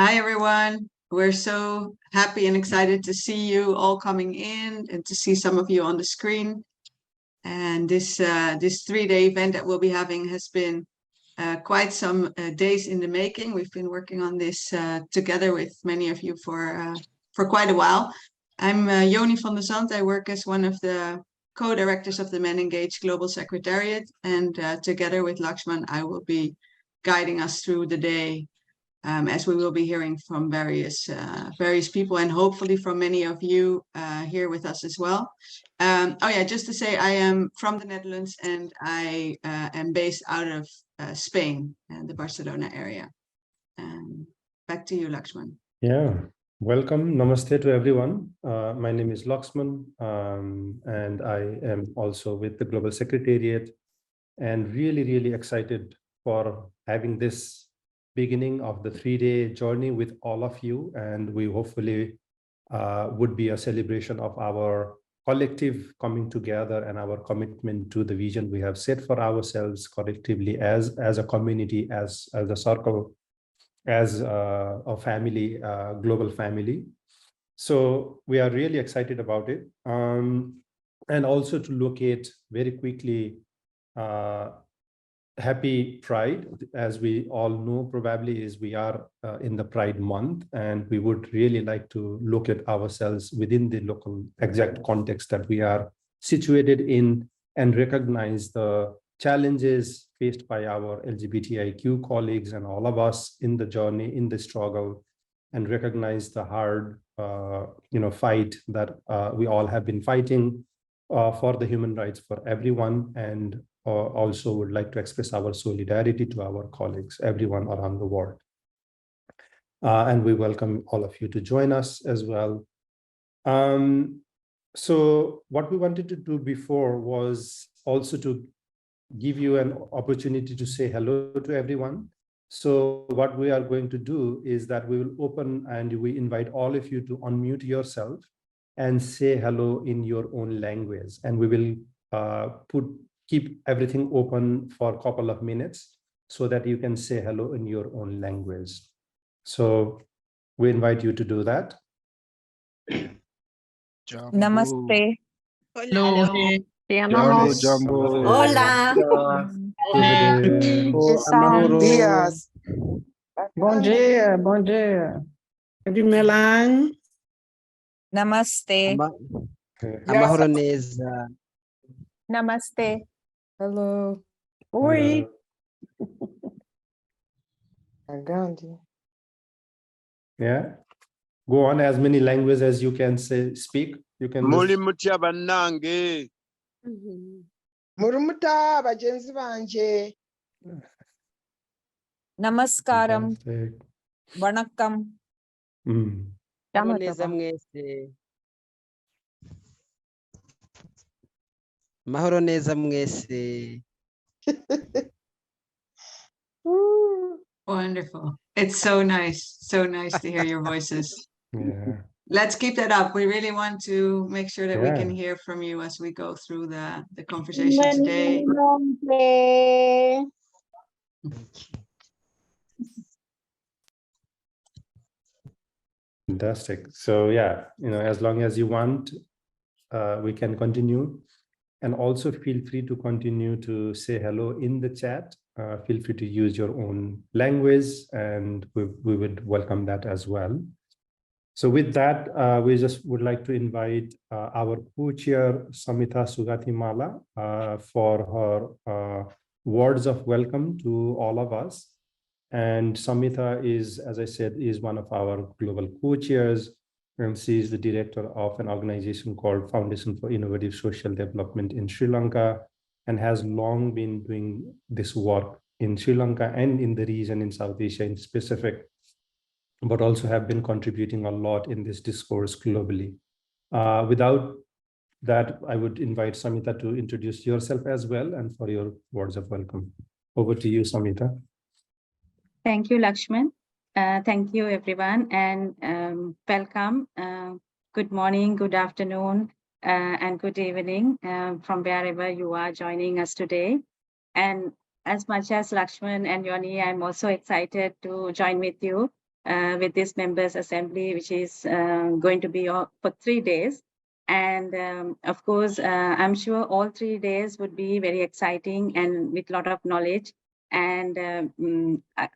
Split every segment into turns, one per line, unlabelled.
Hi, everyone. We're so happy and excited to see you all coming in and to see some of you on the screen. And this 3-day event that we'll be having has been quite some days in the making. We've been working on this together with many of you for quite a while. I'm Joni van der Zand. I work as one of the co-directors of the Men Engaged Global Secretariat. And together with Lakshman, I will be guiding us through the day as we will be hearing from various people and hopefully from many of you here with us as well. Oh yeah, just to say I am from the Netherlands and I am based out of Spain and the Barcelona area. Back to you, Lakshman.
Yeah, welcome. Namaste to everyone. My name is Lakshman and I am also with the Global Secretariat and really excited for having this beginning of the 3-day journey with all of you, and we hopefully would be a celebration of our collective coming together and our commitment to the vision we have set for ourselves collectively as a community, as a circle, as a family, global family. So we are really excited about it, and also to locate very quickly Happy Pride. As we all know, probably is we are in the Pride month, and we would really like to look at ourselves within the local exact context that we are situated in and recognize the challenges faced by our LGBTIQ colleagues and all of us in the journey, in the struggle, and recognize the hard fight that we all have been fighting for the human rights for everyone, and also would like to express our solidarity to our colleagues, everyone around the world. And we welcome all of you to join us as well. So what we wanted to do before was also to give you an opportunity to say hello to everyone. So what we are going to do is that we will open and we invite all of you to unmute yourself and say hello in your own language. And we will keep everything open for a couple of minutes so that you can say hello in your own language. So we invite you to do that.
Namaste.
Hello.
Hello.
Hola.
Buenos
dias.
Bom dia, bom dia.
Melang.
Namaste.
Amahoronesa.
Namaste.
Hello.
Oi.
Yeah. Go on as many languages as you can speak. You can.
Mulimutya banange.
Murumuta bajenzi banje.
Namaskaram. Vanakkam.
Mahoro mwese. Mahoro neza mwese.
Wonderful. It's so nice to hear your voices.
Yeah.
Let's keep that up. We really want to make sure that we can hear from you as we go through the conversation today.
Fantastic. So yeah, as long as you want, we can continue. And also feel free to continue to say hello in the chat. Feel free to use your own language, and we would welcome that as well. So with that, we just would like to invite our co-chair, Samita Sugatimala, for her words of welcome to all of us. And Samita is, as I said, is one of our global co-chairs. And she is the director of an organization called Foundation for Innovative Social Development in Sri Lanka, and has long been doing this work in Sri Lanka and in the region in South Asia in specific, but also have been contributing a lot in this discourse globally. Without that, I would invite Samita to introduce yourself as well and for your words of welcome. Over to you, Samita.
Thank you, Lakshman. Thank you, everyone, and welcome. Good morning, good afternoon, and good evening from wherever you are joining us today. And as much as Lakshman and Yoni, I'm also excited to join with you with this members assembly, which is going to be for 3 days. And of course, I'm sure all 3 days would be very exciting and with a lot of knowledge. And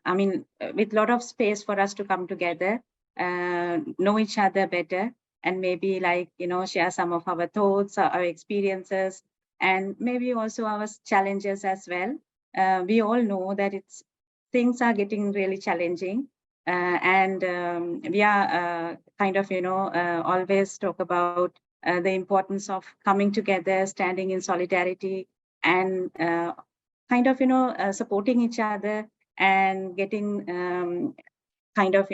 I mean, with a lot of space for us to come together, know each other better, and maybe like, share some of our thoughts, our experiences, and maybe also our challenges as well. We all know that things are getting really challenging. And we are kind of, always talk about the importance of coming together, standing in solidarity, and kind of, supporting each other and getting kind of,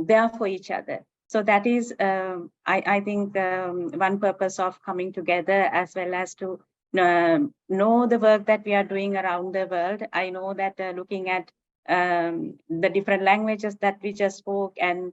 there for each other. So that is, I think, one purpose of coming together, as well as to know the work that we are doing around the world. I know that looking at the different languages that we just spoke, and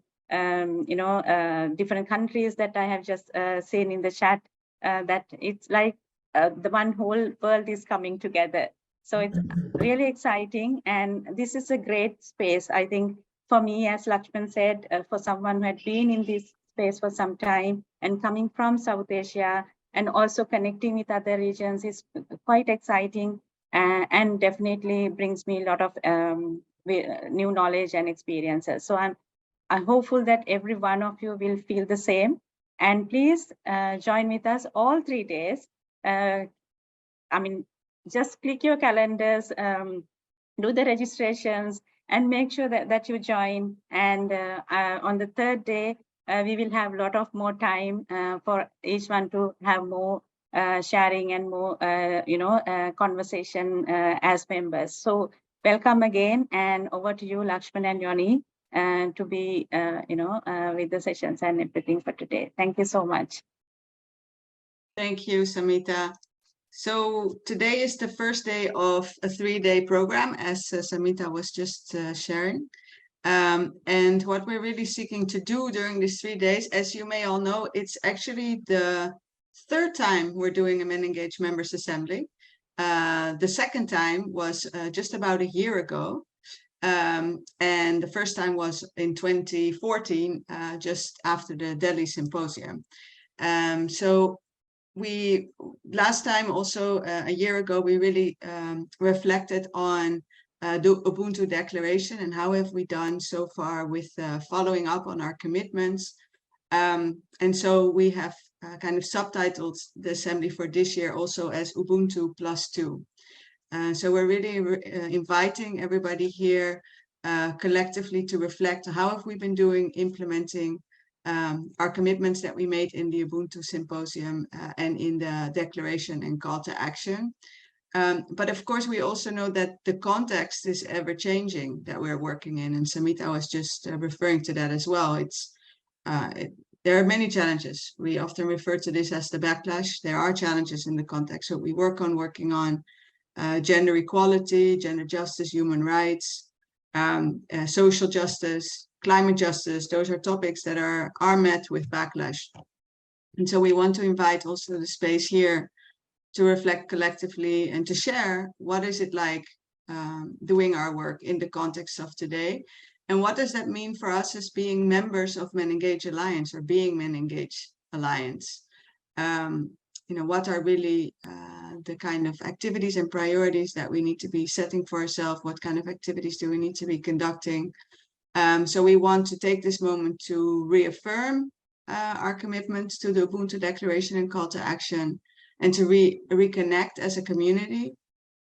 different countries that I have just seen in the chat, that it's like the one whole world is coming together. So it's really exciting, and this is a great space, I think, for me, as Lakshman said, for someone who had been in this space for some time and coming from South Asia and also connecting with other regions is quite exciting, and definitely brings me a lot of new knowledge and experiences. So I'm hopeful that every one of you will feel the same. And please join with us all 3 days. I mean, just click your calendars, do the registrations, and make sure that you join. And on the 3rd day, we will have a lot of more time for each one to have more sharing and more, conversation as members. So welcome again, and over to you, Lakshman and Yoni, to be, with the sessions and everything for today. Thank you so much.
Thank you, Samita. So today is the first day of a 3-day program, as Samita was just sharing. And what we're really seeking to do during these 3 days, as you may all know, it's actually the 3rd time we're doing a Men-Engaged Members Assembly. The 2nd time was just about a year ago. And the first time was in 2014, just after the Delhi Symposium. So we last time also a year ago, we really reflected on the Ubuntu Declaration and how have we done so far with following up on our commitments. And so we have kind of subtitled the assembly for this year also as Ubuntu +2. So we're really inviting everybody here collectively to reflect how have we been doing implementing our commitments that we made in the Ubuntu Symposium and in the declaration and call to action. But of course, we also know that the context is ever changing that we're working in. And Samita was just referring to that as well. There are many challenges. We often refer to this as the backlash. There are challenges in the context. So we working on gender equality, gender justice, human rights, social justice, climate justice. Those are topics that are met with backlash. And so we want to invite also the space here to reflect collectively and to share what is it like doing our work in the context of today. And what does that mean for us as being members of Men-Engaged Alliance or being Men-Engaged Alliance? What are really the kind of activities and priorities that we need to be setting for ourselves? What kind of activities do we need to be conducting? So we want to take this moment to reaffirm our commitments to the Ubuntu Declaration and call to action, and to reconnect as a community,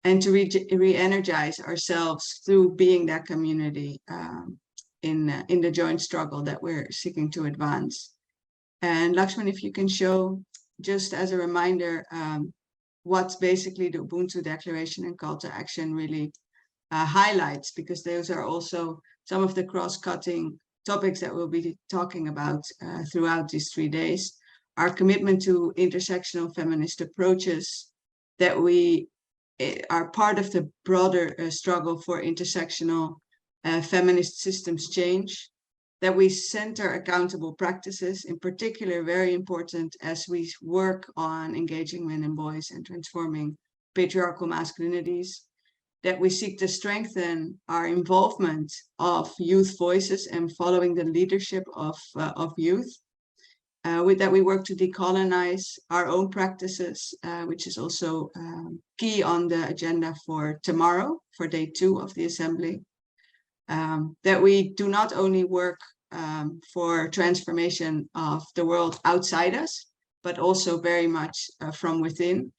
and to re-energize ourselves through being that community in the joint struggle that we're seeking to advance. And Lakshman, if you can show, just as a reminder, what basically the Ubuntu Declaration and call to action really highlights, because those are also some of the cross-cutting topics that we'll be talking about throughout these 3 days. Our commitment to intersectional feminist approaches, that we are part of the broader struggle for intersectional feminist systems change, that we center accountable practices, in particular very important as we work on engaging men and boys and transforming patriarchal masculinities, that we seek to strengthen our involvement of youth voices and following the leadership of youth. With that, we work to decolonize our own practices, which is also key on the agenda for tomorrow, for day 2 of the assembly. That we do not only work for transformation of the world outside us, but also very much from within,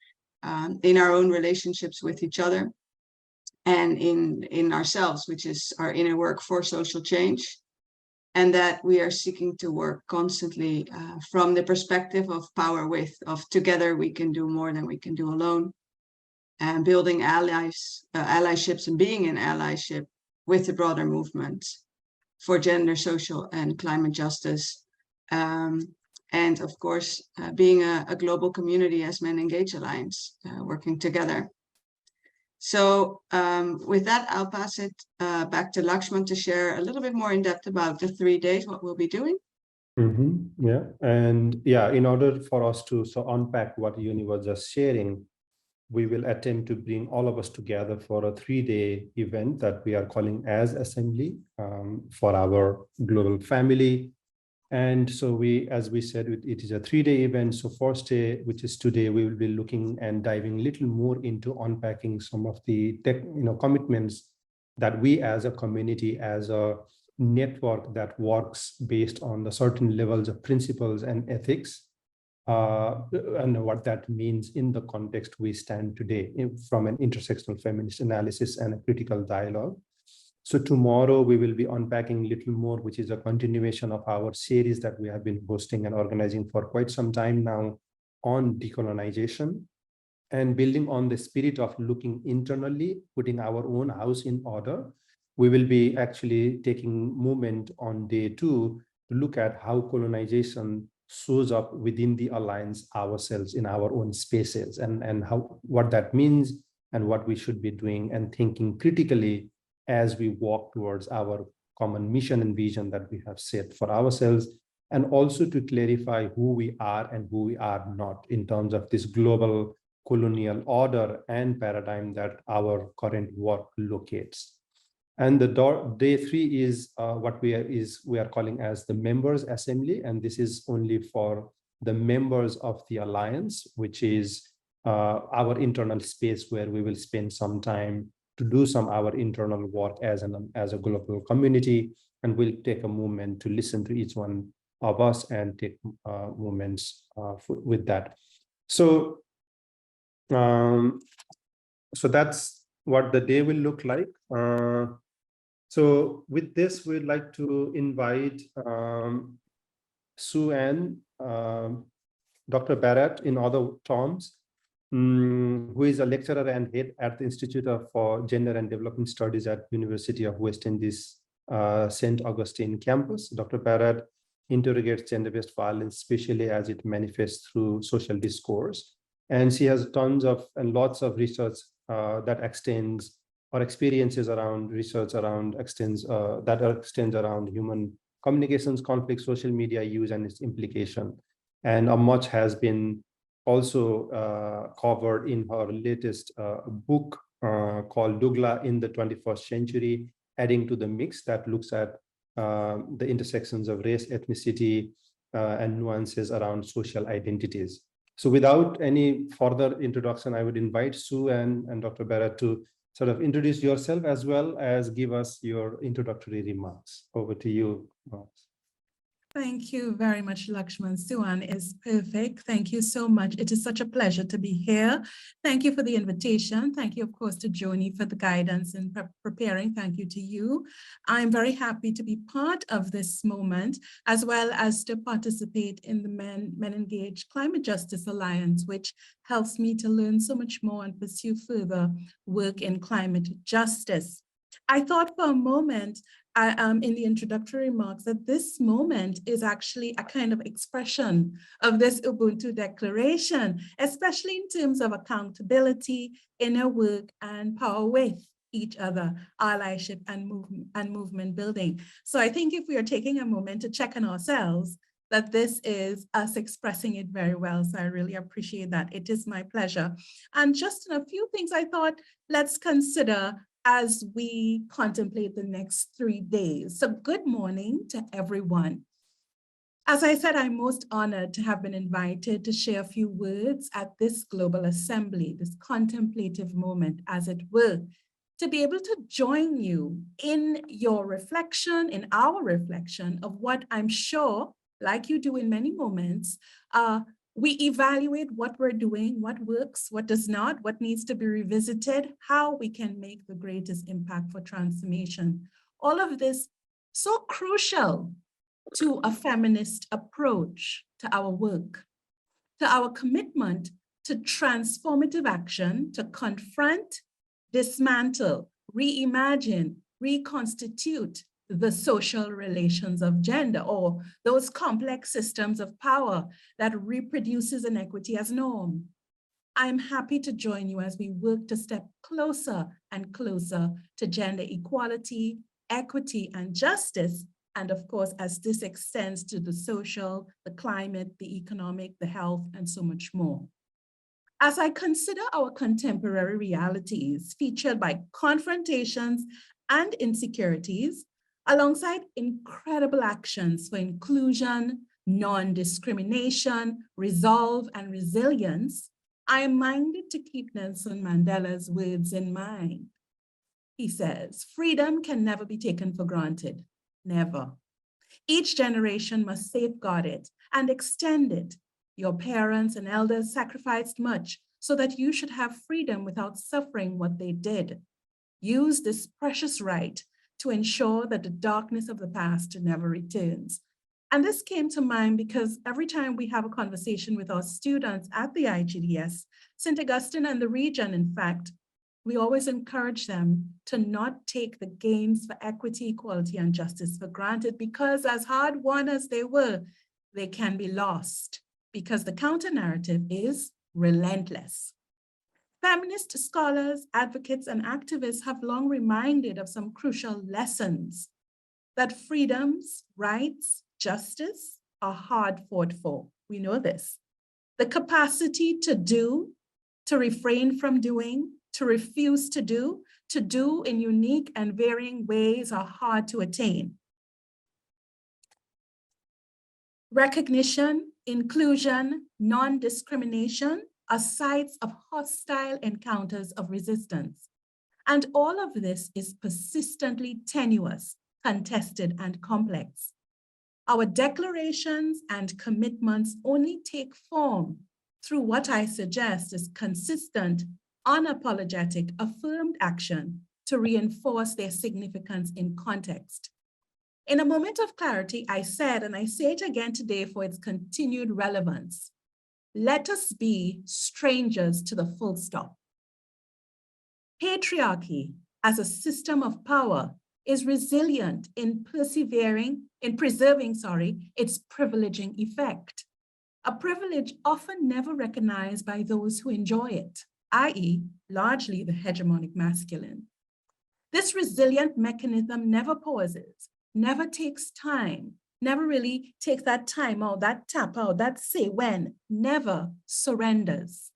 in our own relationships with each other and in ourselves, which is our inner work for social change. And that we are seeking to work constantly from the perspective of power with, of together we can do more than we can do alone, and building allyships and being in allyship with the broader movement for gender, social, and climate justice. And of course, being a global community as Men Engage Alliance, working together. So with that, I'll pass it back to Lakshman to share a little bit more in depth about the 3 days, what we'll be doing.
Yeah, and yeah, in order for us to unpack what Yuni was just sharing, we will attempt to bring all of us together for a 3-day event that we are calling as Assembly for our global family. And so as we said, it is a 3-day event. So first day, which is today, we will be looking and diving a little more into unpacking some of the commitments that we as a community, as a network that works based on the certain levels of principles and ethics, and what that means in the context we stand today from an intersectional feminist analysis and a critical dialogue. So tomorrow we will be unpacking a little more, which is a continuation of our series that we have been hosting and organizing for quite some time now on decolonization, and building on the spirit of looking internally, putting our own house in order. We will be actually taking movement on day 2 to look at how colonization shows up within the alliance ourselves in our own spaces, and what that means and what we should be doing and thinking critically as we walk towards our common mission and vision that we have set for ourselves, and also to clarify who we are and who we are not in terms of this global colonial order and paradigm that our current work locates. And the day 3 is what we are calling as the Members Assembly, and this is only for the members of the Alliance, which is our internal space where we will spend some time to do our internal work as a global community, and we'll take a moment to listen to each one of us and take moments with that. So, so that's what the day will look like. So with this, we'd like to invite Sue Ann, Dr. Barratt in other terms, who is a lecturer and head at the Institute for Gender and Development Studies at University of West Indies, St. Augustine campus. Dr. Barratt interrogates gender-based violence, especially as it manifests through social discourse. And she has tons of and lots of research that extends or experiences around research around extends around human communications, conflict, social media use, and its implication. And much has been also covered in her latest book called Dougla in the 21st Century, adding to the mix that looks at the intersections of race, ethnicity, and nuances around social identities. So without any further introduction, I would invite Sue and Dr. Barratt to sort of introduce yourself as well as give us your introductory remarks. Over to you.
Thank you very much, Lakshman. Suan is perfect. Thank you so much. It is such a pleasure to be here. Thank you for the invitation. Thank you, of course, to Joni for the guidance in preparing. Thank you to you. I'm very happy to be part of this moment, as well as to participate in the Men Engage Climate Justice Alliance, which helps me to learn so much more and pursue further work in climate justice. I thought for a moment in the introductory remarks that this moment is actually a kind of expression of this Ubuntu declaration, especially in terms of accountability, inner work, and power with each other, allyship and movement building. So I think if we are taking a moment to check on ourselves, that this is us expressing it very well. So I really appreciate that. It is my pleasure. And just in a few things I thought, let's consider as we contemplate the next 3 days. So good morning to everyone. As I said, I'm most honored to have been invited to share a few words at this global assembly, this contemplative moment, as it were, to be able to join you in your reflection, in our reflection of what I'm sure, like you do in many moments, we evaluate what we're doing, what works, what does not, what needs to be revisited, how we can make the greatest impact for transformation. All of this so crucial to a feminist approach to our work, to our commitment to transformative action, to confront, dismantle, reimagine, reconstitute the social relations of gender, or those complex systems of power that reproduces inequity as norm. I'm happy to join you as we work to step closer and closer to gender equality, equity, and justice. And of course, as this extends to the social, the climate, the economic, the health, and so much more. As I consider our contemporary realities featured by confrontations and insecurities, alongside incredible actions for inclusion, non-discrimination, resolve, and resilience, I am minded to keep Nelson Mandela's words in mind. He says, freedom can never be taken for granted, never. Each generation must safeguard it and extend it. Your parents and elders sacrificed much so that you should have freedom without suffering what they did. Use this precious right to ensure that the darkness of the past never returns. And this came to mind because every time we have a conversation with our students at the IGDS, St. Augustine and the region, in fact, we always encourage them to not take the gains for equity, equality, and justice for granted, because as hard won as they were, they can be lost because the counter narrative is relentless. Feminist scholars, advocates, and activists have long reminded of some crucial lessons: that freedoms, rights, justice are hard fought for. We know this. The capacity to do, to refrain from doing, to refuse to do in unique and varying ways are hard to attain. Recognition, inclusion, non-discrimination are sites of hostile encounters of resistance. And all of this is persistently tenuous, contested, and complex. Our declarations and commitments only take form through what I suggest is consistent, unapologetic, affirmed action to reinforce their significance in context. In a moment of clarity, I said, and I say it again today for its continued relevance, let us be strangers to the full stop. Patriarchy as a system of power is resilient in preserving its privileging effect, a privilege often never recognized by those who enjoy it, i.e., largely the hegemonic masculine. This resilient mechanism never pauses, never takes time, never really takes that time out, that tap out, that say when, never surrenders.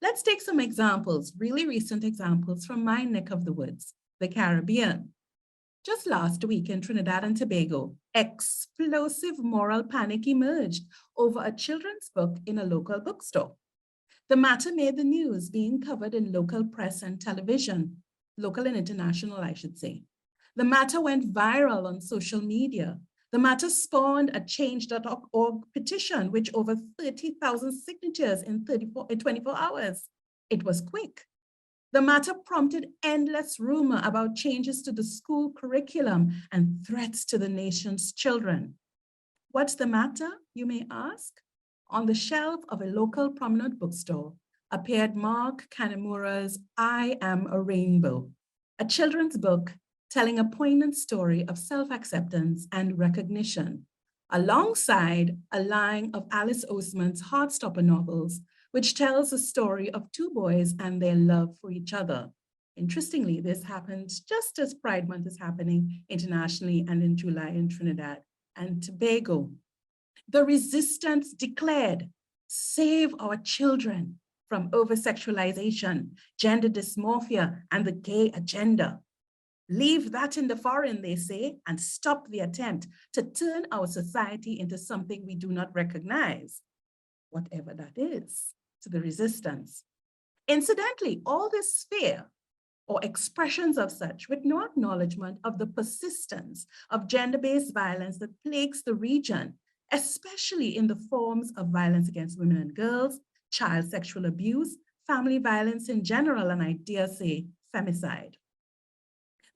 Let's take some examples, really recent examples from my neck of the woods, the Caribbean. Just last week in Trinidad and Tobago, explosive moral panic emerged over a children's book in a local bookstore. The matter made the news, being covered in local press and television, local and international, I should say. The matter went viral on social media. The matter spawned a change.org petition, which over 30,000 signatures in 24 hours. It was quick. The matter prompted endless rumor about changes to the school curriculum and threats to the nation's children. What's the matter, you may ask? On the shelf of a local prominent bookstore appeared Mark Kanemaru's I Am a Rainbow, a children's book telling a poignant story of self-acceptance and recognition, alongside a line of Alice Oseman's Heartstopper novels, which tells the story of two boys and their love for each other. Interestingly, this happened just as Pride Month is happening internationally and in July in Trinidad and Tobago. The resistance declared, save our children from over-sexualization, gender dysmorphia, and the gay agenda. Leave that in the foreign, they say, and stop the attempt to turn our society into something we do not recognize, whatever that is, to the resistance. Incidentally, all this fear or expressions of such with no acknowledgement of the persistence of gender-based violence that plagues the region, especially in the forms of violence against women and girls, child sexual abuse, family violence in general, and I dare say femicide.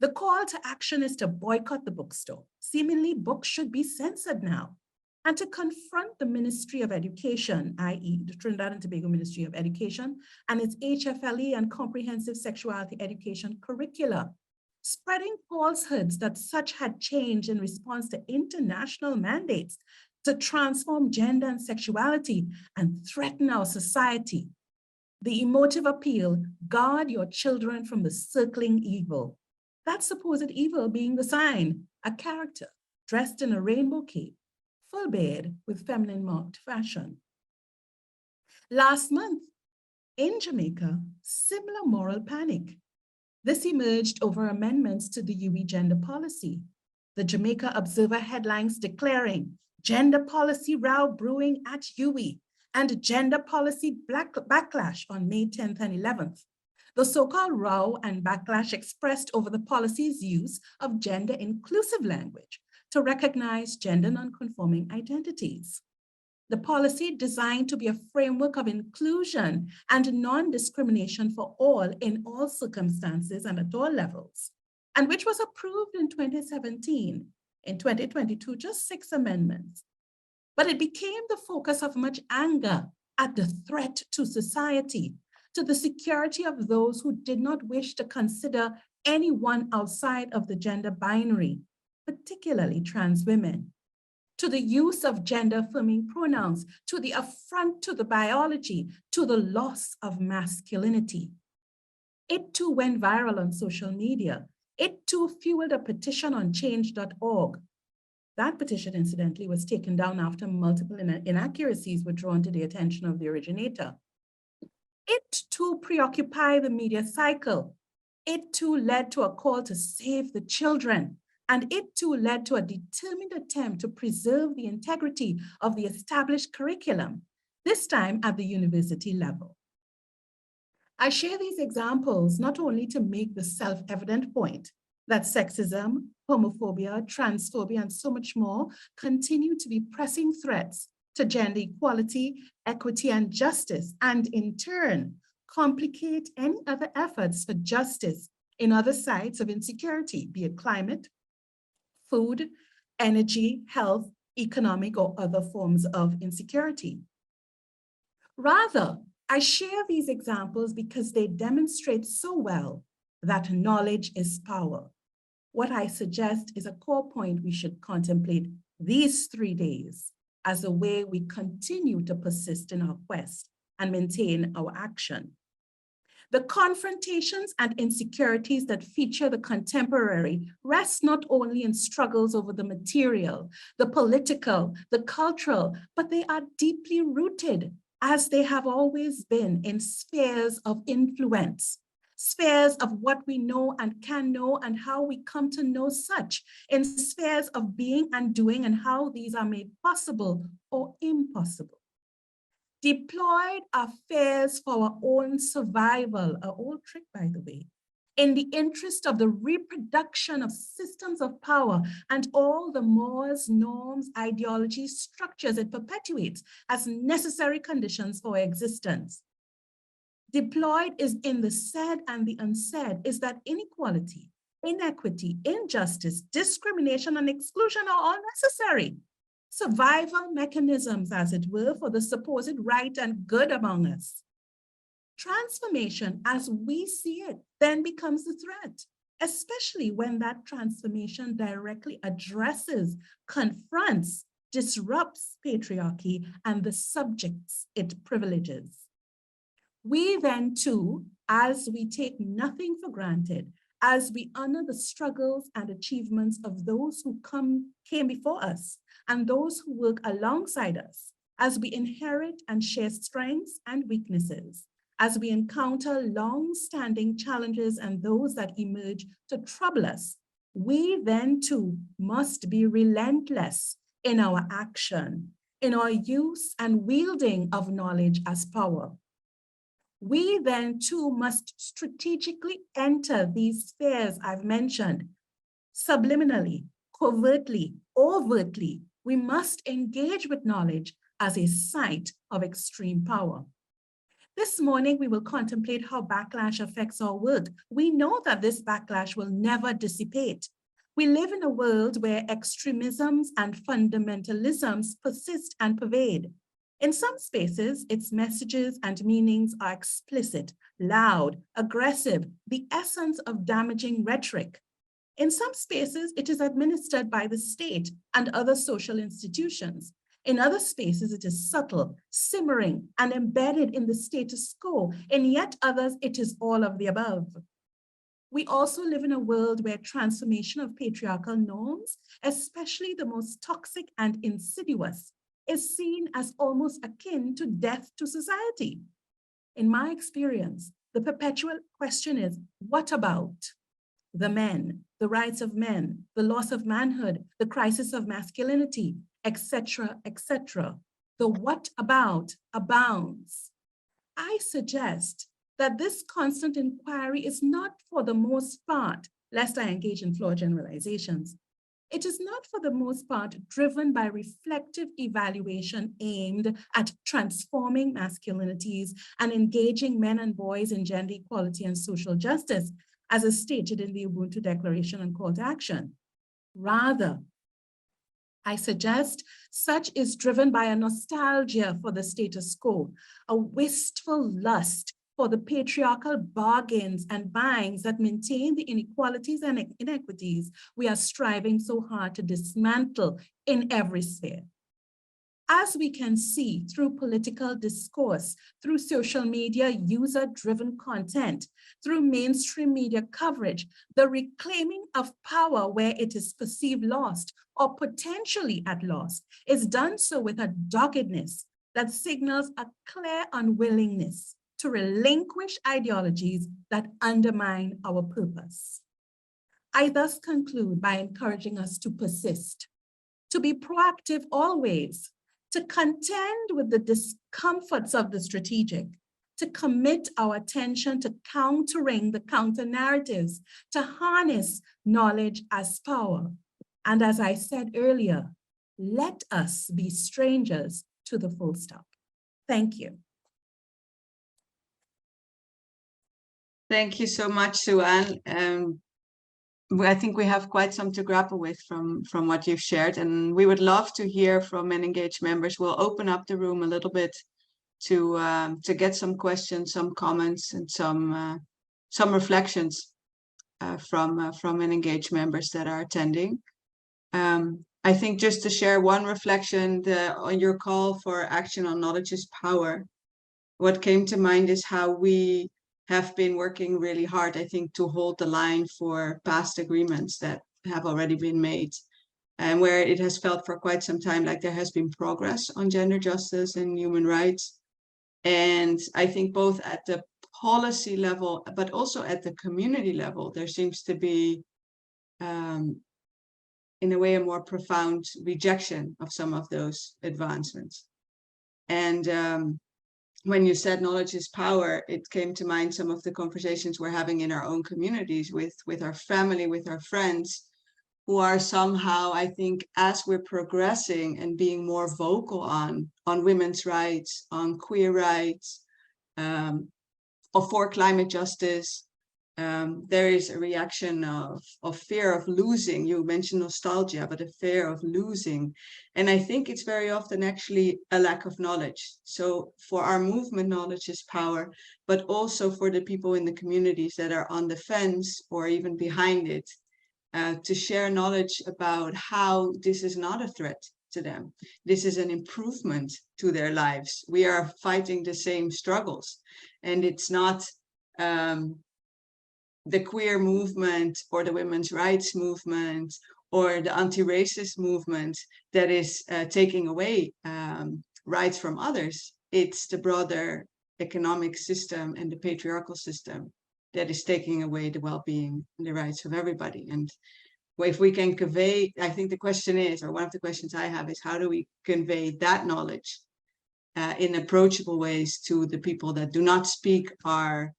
The call to action is to boycott the bookstore. Seemingly, books should be censored now, and to confront the Ministry of Education, i.e. the Trinidad and Tobago Ministry of Education, and its HFLE and Comprehensive Sexuality Education curricula, spreading falsehoods that such had changed in response to international mandates to transform gender and sexuality and threaten our society. The emotive appeal, guard your children from the circling evil. That supposed evil being the sign, a character dressed in a rainbow cape, full beard with feminine marked fashion. Last month, in Jamaica, similar moral panic. This emerged over amendments to the UE gender policy. The Jamaica Observer headlines declaring gender policy row brewing at UE and gender policy backlash on May 10th and 11th. The so-called row and backlash expressed over the policy's use of gender inclusive language to recognize gender non-conforming identities. The policy designed to be a framework of inclusion and non-discrimination for all in all circumstances and at all levels, and which was approved in 2017. In 2022, just 6 amendments. But it became the focus of much anger at the threat to society, to the security of those who did not wish to consider anyone outside of the gender binary, particularly trans women, to the use of gender-affirming pronouns, to the affront to the biology, to the loss of masculinity. It too went viral on social media. It too fueled a petition on change.org. That petition, incidentally, was taken down after multiple inaccuracies were drawn to the attention of the originator. It too preoccupied the media cycle. It too led to a call to save the children. And it too led to a determined attempt to preserve the integrity of the established curriculum, this time at the university level. I share these examples not only to make the self-evident point that sexism, homophobia, transphobia, and so much more continue to be pressing threats to gender equality, equity, and justice, and in turn, complicate any other efforts for justice in other sites of insecurity, be it climate, food, energy, health, economic, or other forms of insecurity. Rather, I share these examples because they demonstrate so well that knowledge is power. What I suggest is a core point we should contemplate these 3 days as a way we continue to persist in our quest and maintain our action. The confrontations and insecurities that feature the contemporary rest not only in struggles over the material, the political, the cultural, but they are deeply rooted, as they have always been, in spheres of influence, spheres of what we know and can know and how we come to know such, in spheres of being and doing and how these are made possible or impossible. Deployed affairs for our own survival, an old trick, by the way, in the interest of the reproduction of systems of power and all the mores, norms, ideologies, structures it perpetuates as necessary conditions for existence. Deployed is in the said and the unsaid is that inequality, inequity, injustice, discrimination, and exclusion are all necessary. Survival mechanisms, as it were, for the supposed right and good among us. Transformation, as we see it, then becomes the threat, especially when that transformation directly addresses, confronts, disrupts patriarchy and the subjects it privileges. We then too, as we take nothing for granted, as we honor the struggles and achievements of those who came before us and those who work alongside us, as we inherit and share strengths and weaknesses, as we encounter long-standing challenges and those that emerge to trouble us, we then too must be relentless in our action, in our use and wielding of knowledge as power. We then too must strategically enter these spheres I've mentioned, subliminally, covertly, overtly. We engage with knowledge as a site of extreme power. This morning, we will contemplate how backlash affects our work. We know that this backlash will never dissipate. We live in a world where extremisms and fundamentalisms persist and pervade. In some spaces, its messages and meanings are explicit, loud, aggressive, the essence of damaging rhetoric. In some spaces, it is administered by the state and other social institutions. In other spaces, it is subtle, simmering, and embedded in the status quo. In yet others, it is all of the above. We also live in a world where transformation of patriarchal norms, especially the most toxic and insidious, is seen as almost akin to death to society. In my experience, the perpetual question is, what about the men, the rights of men, the loss of manhood, the crisis of masculinity, etc., etc. The what about abounds. I suggest that this constant inquiry is not for the most part, lest I engage in flawed generalizations, it is not for the most part driven by reflective evaluation aimed at transforming masculinities and engaging men and boys in gender equality and social justice, as is stated in the Ubuntu Declaration and Call to Action. Rather, I suggest such is driven by a nostalgia for the status quo, a wistful lust for the patriarchal bargains and buyings that maintain the inequalities and inequities we are striving so hard to dismantle in every sphere. As we can see through political discourse, through social media, user-driven content, through mainstream media coverage, the reclaiming of power where it is perceived lost or potentially at loss is done so with a doggedness that signals a clear unwillingness to relinquish ideologies that undermine our purpose. I thus conclude by encouraging us to persist, to be proactive always, to contend with the discomforts of the strategic, to commit our attention to countering the counter-narratives, to harness knowledge as power. And as I said earlier, let us be strangers to the full stop. Thank you.
Thank you so much, Sue-Ann. I think we have quite some to grapple with from what you've shared, and we would love to hear from Men Engaged members. We'll open up the room a little bit to get some questions, some comments, and some reflections from Men Engaged members that are attending. I think just to share one reflection on your call for action on knowledge is power, what came to mind is how we have been working really hard, I think, to hold the line for past agreements that have already been made, and where it has felt for quite some time like there has been progress on gender justice and human rights. And I think both at the policy level, but also at the community level, there seems to be, in a way, a more profound rejection of some of those advancements. And when you said knowledge is power, it came to mind some of the conversations we're having in our own communities with our family, with our friends, who are somehow, I think, as we're progressing and being more vocal on women's rights, on queer rights, or for climate justice, there is a reaction of fear of losing. You mentioned nostalgia, but a fear of losing. And I think it's very often actually a lack of knowledge. So for our movement, knowledge is power, but also for the people in the communities that are on the fence or even behind it, to share knowledge about how this is not a threat to them. This is an improvement to their lives. We are fighting the same struggles, and it's not the queer movement or the women's rights movement or the anti-racist movement that is taking away rights from others. It's the broader economic system and the patriarchal system that is taking away the well-being and the rights of everybody. And if we can convey, I think the question is, or one of the questions I have is, how do we convey that knowledge in approachable ways to the people that do not speak our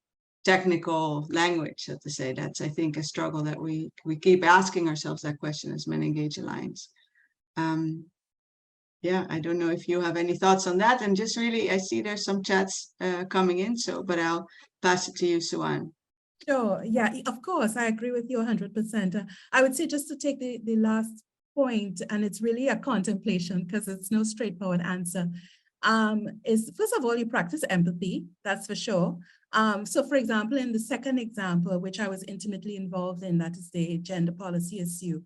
technical language, so to say? That's, I think, a struggle that we keep asking ourselves that question as Men Engage Alliance. Yeah, I don't know if you have any thoughts on that. And just really, I see there's some chats coming in, but I'll pass it to you, Suan.
Sure. Yeah, of course, I agree with you 100%. I would say, just to take the last point, and it's really a contemplation because it's no straightforward answer, is first of all, you practice empathy, that's for sure. So for example, in the second example, which I was intimately involved in, that is the gender policy issue,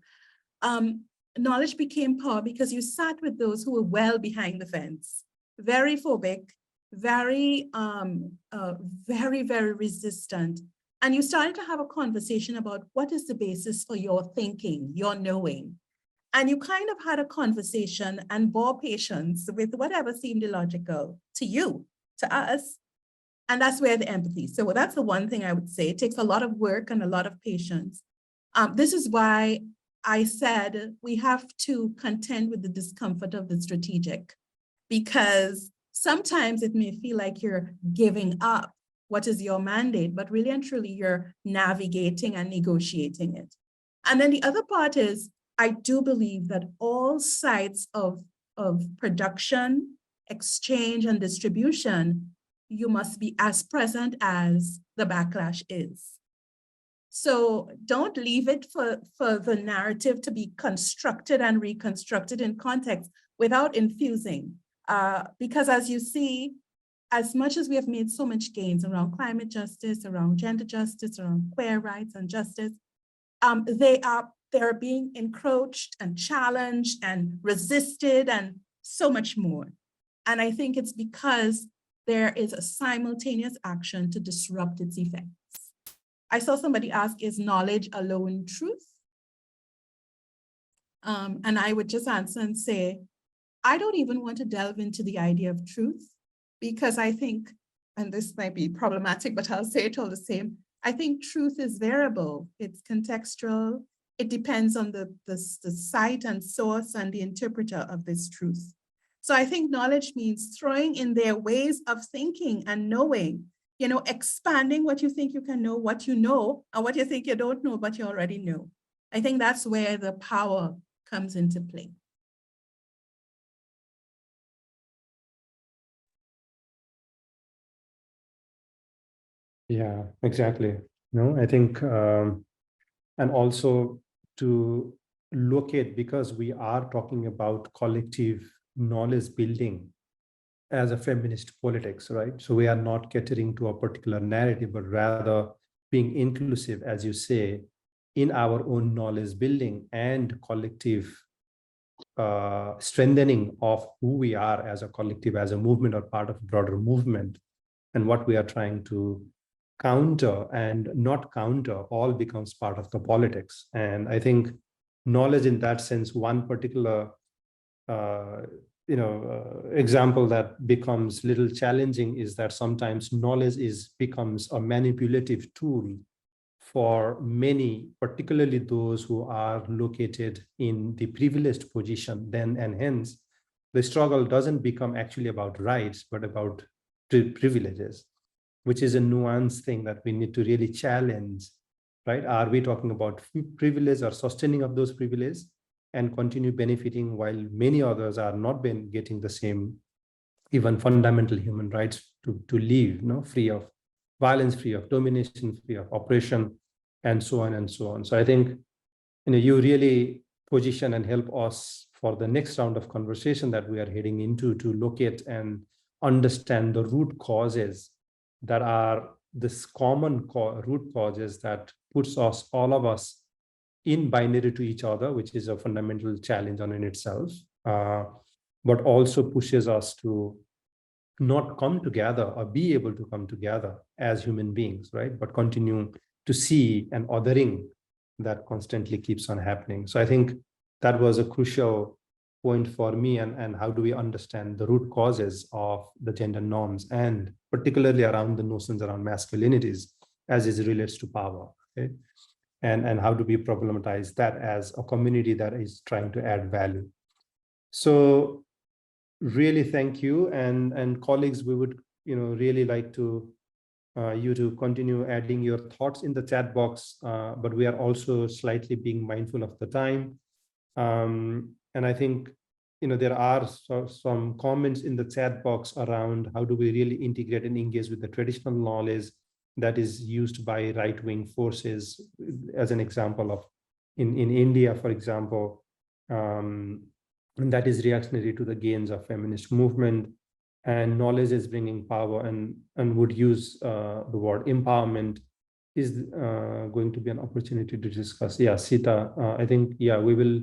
knowledge became power because you sat with those who were well behind the fence, very phobic, very, very resistant. And you started to have a conversation about what is the basis for your thinking, your knowing. And you kind of had a conversation and bore patience with whatever seemed illogical to you, to us. And that's where the empathy. So that's the one thing I would say. It takes a lot of work and a lot of patience. This is why I said we have to contend with the discomfort of the strategic, because sometimes it may feel like you're giving up what is your mandate, but really and truly you're navigating and negotiating it. And then the other part is, I do believe that all sides of production, exchange, and distribution, you must be as present as the backlash is. So don't leave it for the narrative to be constructed and reconstructed in context without infusing. Because as you see, as much as we have made so much gains around climate justice, around gender justice, around queer rights and justice, they're being encroached and challenged and resisted and so much more. And I think it's because there is a simultaneous action to disrupt its effects. I saw somebody ask, is knowledge alone truth? And I would just answer and say, I don't even want to delve into the idea of truth, because I think, and this might be problematic, but I'll say it all the same, I think truth is variable, it's contextual, it depends on the site and source and the interpreter of this truth. So I think knowledge means throwing in their ways of thinking and knowing, you know, expanding what you think you can know, what you know, and what you think you don't know, but you already know. I think that's where the power comes into play.
Yeah, exactly. No, I think, and also to locate, because we are talking about collective knowledge building as a feminist politics, right? So we are not catering to a particular narrative, but rather being inclusive, as you say, in our own knowledge building and collective strengthening of who we are as a collective, as a movement or part of a broader movement, and what we are trying to counter and not counter all becomes part of the politics. And I think knowledge in that sense, one particular example that becomes little challenging is that sometimes knowledge becomes a manipulative tool for many, particularly those who are located in the privileged position. Then and hence, the struggle doesn't become actually about rights, but about privileges, which is a nuanced thing that we need to really challenge, right? Are we talking about privilege or sustaining of those privileges and continue benefiting while many others are not getting the same, even fundamental human rights to live, free of violence, free of domination, free of oppression, and so on and so on. So I think, you really position and help us for the next round of conversation that we are heading into, to locate and understand the root causes that are this common root causes that puts us, all of us, in binary to each other, which is a fundamental challenge on in itself, but also pushes us to not come together or be able to come together as human beings, right? But continue to see an othering that constantly keeps on happening. So I think that was a crucial point for me, and how do we understand the root causes of the gender norms, and particularly around the notions around masculinities as it relates to power, okay? And how do we problematize that as a community that is trying to add value? So really thank you, and colleagues, we would really like to you to continue adding your thoughts in the chat box, but we are also slightly being mindful of the time. And I think there are some comments in the chat box around how do we really integrate and engage with the traditional knowledge that is used by right-wing forces, as an example of in India, for example, and that is reactionary to the gains of feminist movement. And knowledge is bringing power, and would use the word empowerment is going to be an opportunity to discuss. Yeah, Sita, I think, yeah, we will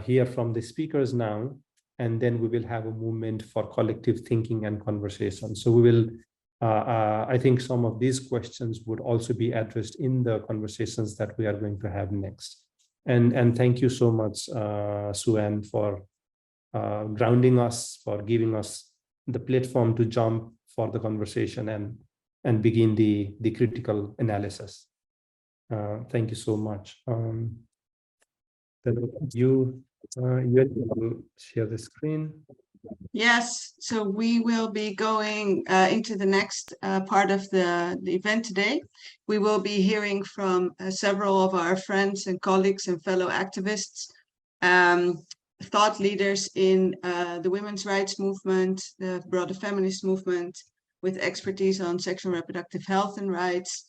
hear from the speakers now, and then we will have a movement for collective thinking and conversation. So we will, I think some of these questions would also be addressed in the conversations that we are going to have next. And thank you so much, Sue-Ann, for grounding us, for giving us the platform to jump for the conversation and begin the critical analysis. Thank you so much. You will share the screen.
Yes, so we will be going into the next part of the event today. We will be hearing from several of our friends and colleagues and fellow activists, thought leaders in the women's rights movement, the broader feminist movement, with expertise on sexual and reproductive health and rights,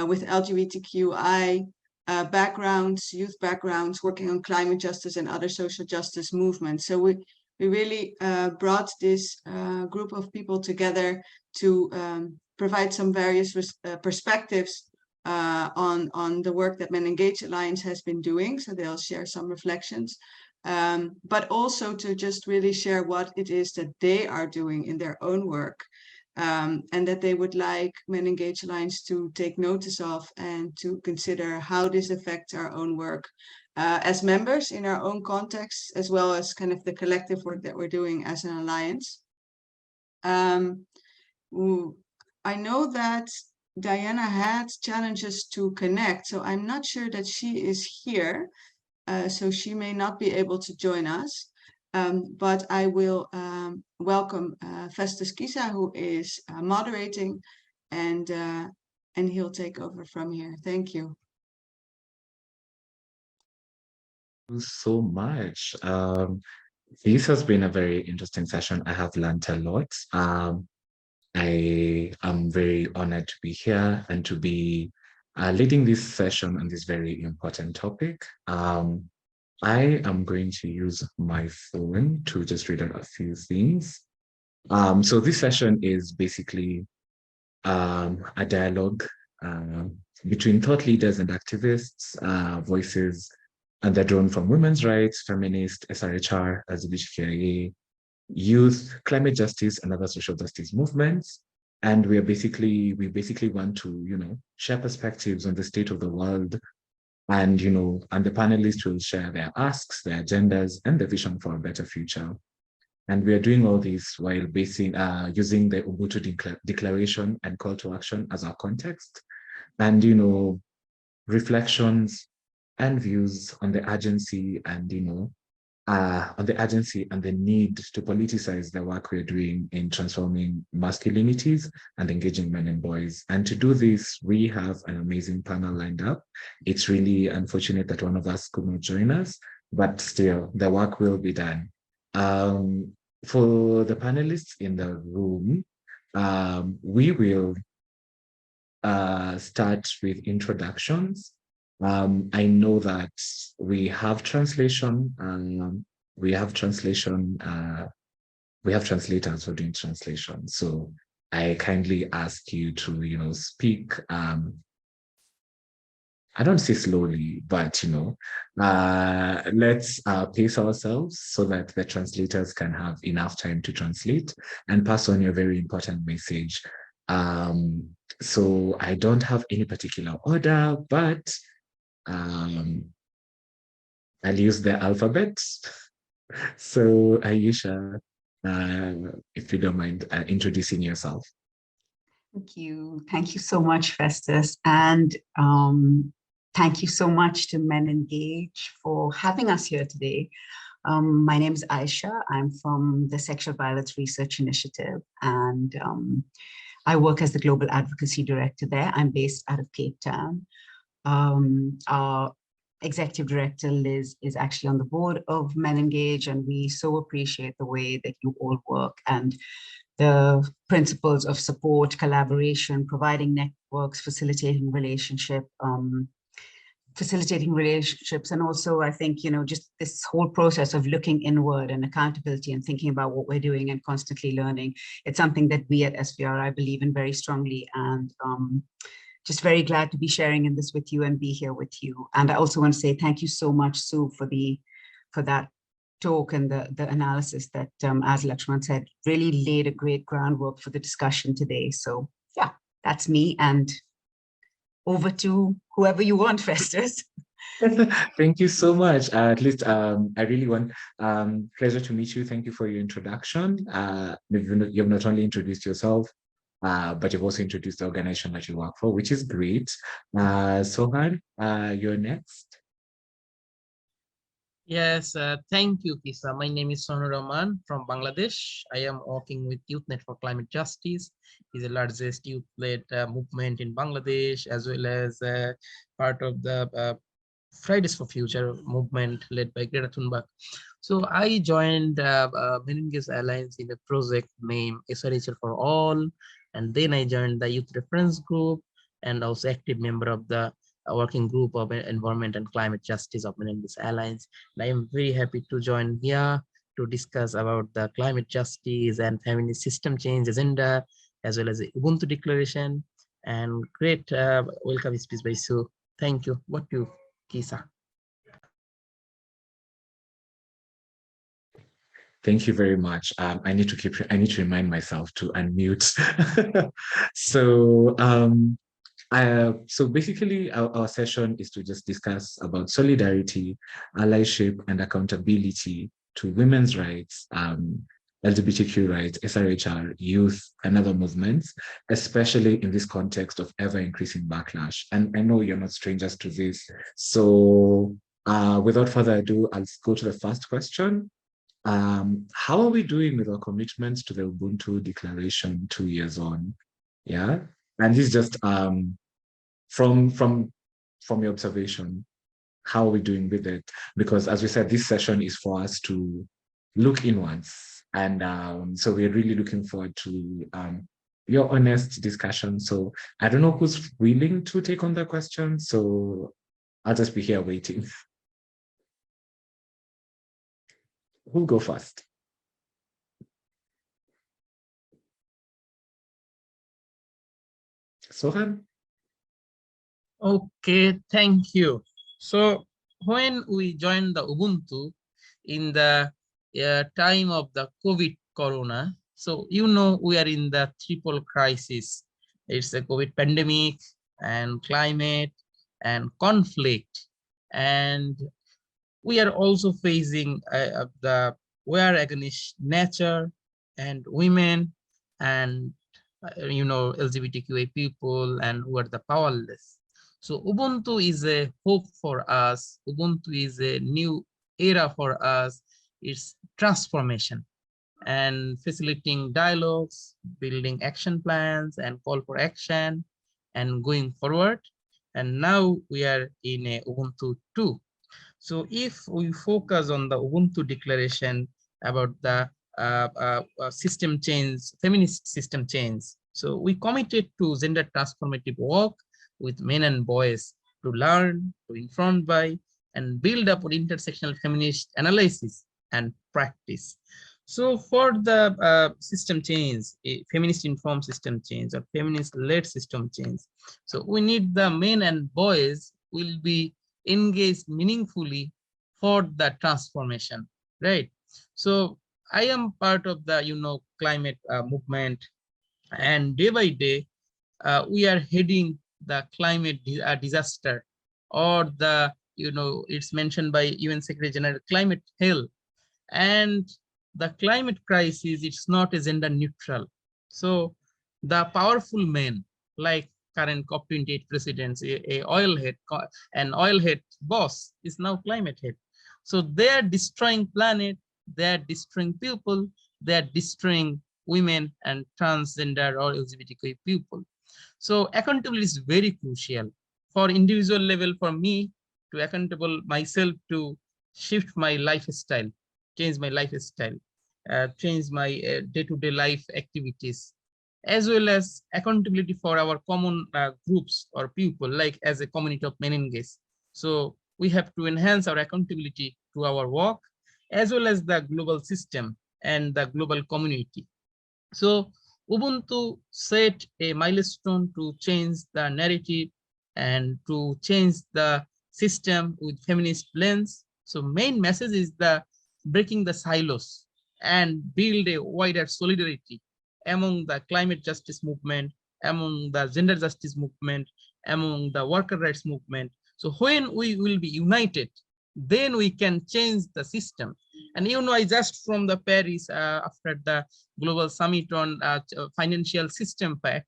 with LGBTQI backgrounds, youth backgrounds, working on climate justice and other social justice movements. So we really brought this group of people together to provide some various perspectives on the work that Men Engage Alliance has been doing. So they'll share some reflections. But also to just really share what it is that they are doing in their own work, and that they would like Men Engage Alliance to take notice of and to consider how this affects our own work as members in our own context, as well as kind of the collective work that we're doing as an alliance. I know that Diana had challenges to connect, so I'm not sure that she is here. So she may not be able to join us, but I will welcome Festus Kisa, who is moderating, and he'll take over from here. Thank you.
So much. This has been a very interesting session. I have learned a lot. I am very honored to be here and to be leading this session on this very important topic. I am going to use my phone to just read out a few things. So this session is basically a dialogue between thought leaders and activists, voices, and they're drawn from women's rights, feminist, SRHR, LGBTQIA, youth, climate justice, and other social justice movements. And we basically want to, share perspectives on the state of the world. And, and the panelists will share their asks, their agendas, and the vision for a better future. And we are doing all this while using the Ubuntu Declaration and call to action as our context. And, reflections and views on the urgency and, the need to politicize the work we're doing in transforming masculinities and engaging men and boys. And to do this, we have an amazing panel lined up. It's really unfortunate that one of us could not join us, but still, the work will be done. For the panelists in the room, we will start with introductions. I know that we have translation, we have translators for doing translation. So I kindly ask you to, speak, I don't say slowly, but, let's pace ourselves so that the translators can have enough time to translate and pass on your very important message. So I don't have any particular order, but I'll use the alphabet. So Ayesha, if you don't mind introducing yourself.
Thank you. Thank you so much, Festus. And thank you so much to Men Engage for having us here today. My name is Ayesha. I'm from the Sexual Violence Research Initiative, and I work as the Global Advocacy Director there. I'm based out of Cape Town. Our Executive Director, Liz, is actually on the board of Men Engage, and we so appreciate the way that you all work and the principles of support, collaboration, providing networks, facilitating relationships, and also I think, just this whole process of looking inward and accountability and thinking about what we're doing and constantly learning. It's something that we at SVRI believe in very strongly, and just very glad to be sharing in this with you and be here with you. And I also want to say thank you so much, Sue, for that talk and the analysis that, as Lakshman said, really laid a great groundwork for the discussion today. So yeah, that's me, and over to whoever you want, Festus.
Thank you so much. At least I really want, pleasure to meet you. Thank you for your introduction. You've not only introduced yourself, but you've also introduced the organization that you work for, which is great. Sohan, you're next.
Yes, thank you, Kisa. My name is Sohanur Rahman from Bangladesh. I am working with YouthNet for Climate Justice. It's the largest youth-led movement in Bangladesh, as well as part of the Fridays for Future movement led by Greta Thunberg. So I joined Meningis Alliance in a project named SRHL for All, and then I joined the Youth Reference Group and also active member of the working group of environment and climate justice of Meningis Alliance. And I am very happy to join here to discuss about the climate justice and feminist system change agenda, as well as the Ubuntu Declaration. And great welcome speech by Sue. Thank you. What you, Kisa?
Thank you very much. I need to remind myself to unmute. So basically our session is to just discuss about solidarity, allyship, and accountability to women's rights, LGBTQ rights, SRHR, youth, and other movements, especially in this context of ever-increasing backlash. And I know you're not strangers to this. So without further ado, I'll go to the first question. How are we doing with our commitments to the Ubuntu Declaration 2 years on? Yeah. And this is just from your observation, how are we doing with it? Because as we said, this session is for us to look inwards. And so we're really looking forward to your honest discussion. So I don't know who's willing to take on the question. So I'll just be here waiting. Who'll go first? Sohan?
Okay, thank you. So when we joined the Ubuntu in the time of the COVID corona, so we are in the triple crisis. It's the COVID pandemic and climate and conflict. And we are also facing the war against nature and women and LGBTQI people and who are the powerless. So Ubuntu is a hope for us. Ubuntu is a new era for us. It's transformation and facilitating dialogues, building action plans and call for action and going forward. And now we are in a Ubuntu 2. So if we focus on the Ubuntu Declaration about the system change, feminist system change. So we committed to gender transformative work with men and boys to learn, to inform by, and build up on intersectional feminist analysis and practice. So for the system change, feminist informed system change or feminist led system change. So we need the men and boys will be engaged meaningfully for the transformation, right? So I am part of the climate movement, and day by day we are heading the climate disaster, or the, it's mentioned by UN Secretary General, climate hell. And the climate crisis, it's not a gender neutral. So the powerful men like current COP28 presidents, an oil head boss is now climate head. So they are destroying planet, they are destroying people, they are destroying women and transgender or LGBTQ people. So accountability is very crucial for individual level, for me to accountable myself to shift my lifestyle, change my lifestyle, change my day-to-day life activities, as well as accountability for our common groups or people, like as a community of men engaged. So we have to enhance our accountability to our work, as well as the global system and the global community. So Ubuntu set a milestone to change the narrative and to change the system with feminist lens. So main message is the breaking the silos and build a wider solidarity among the climate justice movement, among the gender justice movement, among the worker rights movement. So when we will be united, then we can change the system. And I just from the Paris after the global summit on financial system pact.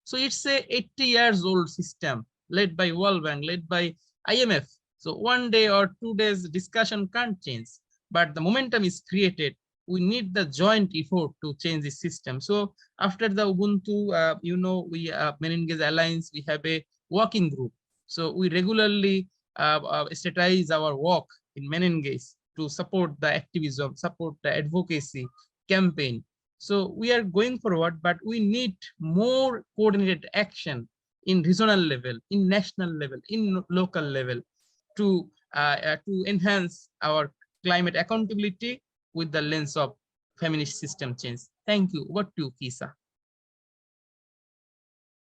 So it's a 80 years old system led by World Bank, led by IMF. So one day or 2 days discussion can't change, but the momentum is created. We need the joint effort to change the system. So after the Ubuntu, we Men Engage Alliance, we have a working group. So we regularly strategize our work in Men Engage to support the activism, support the advocacy campaign. So we are going forward, but we need more coordinated action in regional level, in national level, in local level to enhance our climate accountability with the lens of feminist system change. Thank you. Over to you, Kisa.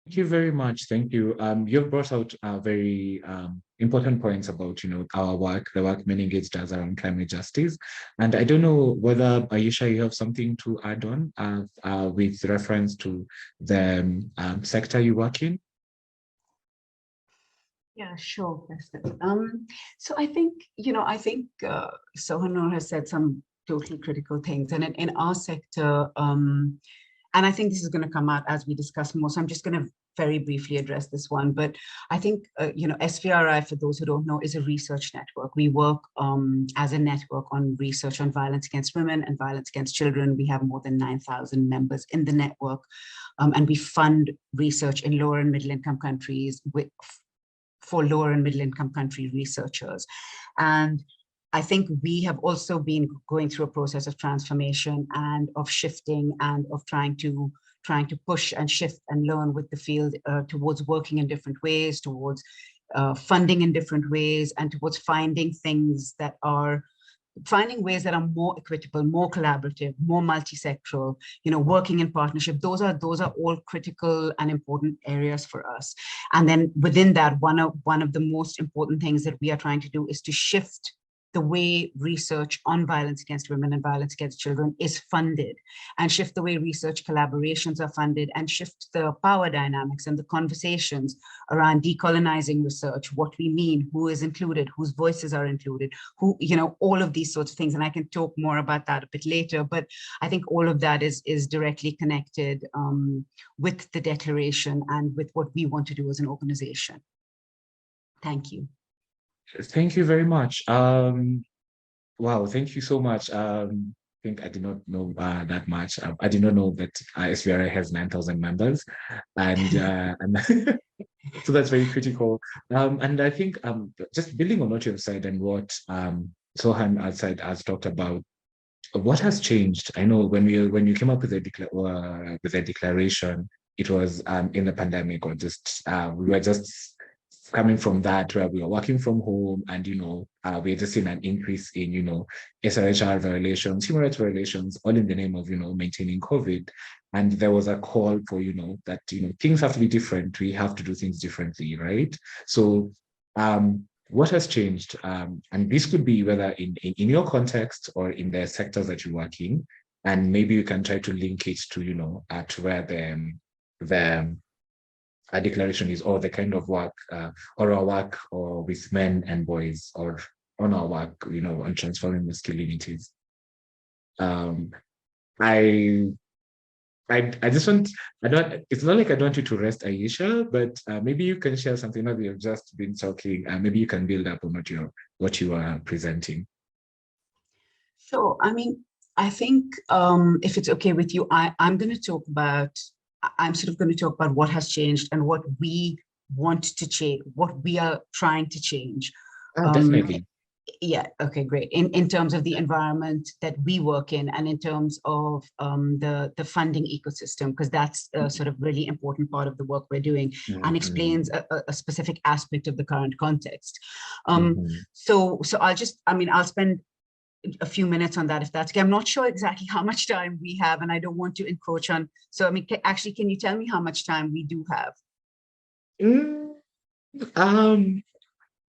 Thank you very much. Thank you. You've brought out very important points about, our work, the work Men Engage does around climate justice. And I don't know whether, Ayesha, you have something to add on with reference to the sector you work in?
Yeah, sure, Festus. So I think, Sohanur has said some totally critical things. And in our sector, and I think this is going to come out as we discuss more, so I'm just going to very briefly address this one. But I think, SVRI, for those who don't know, is a research network. We work as a network on research on violence against women and violence against children. We have more than 9,000 members in the network, and we fund research in lower and middle income countries for lower and middle income country researchers. And I think we have also been going through a process of transformation and of shifting and of trying to push and shift and learn with the field towards working in different ways, towards funding in different ways, and towards finding ways that are more equitable, more collaborative, more multi-sectoral, working in partnership. Those are all critical and important areas for us. And then within that, one of the most important things that we are trying to do is to shift the way research on violence against women and violence against children is funded, and shift the way research collaborations are funded, and shift the power dynamics and the conversations around decolonizing research, what we mean, who is included, whose voices are included, who, all of these sorts of things. And I can talk more about that a bit later, but I think all of that is directly connected with the declaration and with what we want to do as an organization. Thank you.
Thank you very much. Wow, thank you so much. I think I did not know that much. I did not know that SVRI has 9,000 members, and so that's very critical. And I think just building on what you've said and what Sohan outside has talked about, what has changed? I know when you came up with a declaration, it was in the pandemic, or just we were just coming from that, where we are working from home, and we're just seeing an increase in SRHR violations, human rights violations, all in the name of maintaining COVID. And there was a call for that things have to be different. We have to do things differently, right? So what has changed? And this could be whether in your context or in the sectors that you work in, and maybe you can try to link it to to where declaration is, or the kind of work, or our work, or with men and boys, or on our work, on transforming masculinities. I just want, it's not like I don't want you to rest, Ayesha, but maybe you can share something that you've just been talking, and maybe you can build up on what you are presenting.
Sure. I mean, I think if it's okay with you, I'm going to talk about, what has changed and what we want to change, what we are trying to change.
Definitely.
Yeah, okay, great. In terms of the environment that we work in, and in terms of the funding ecosystem, because that's a sort of really important part of the work we're doing, and explains a specific aspect of the current context. So I'll spend a few minutes on that, if that's okay. I'm not sure exactly how much time we have, and I don't want to encroach on. So, I mean, actually, can you tell me how much time we do have?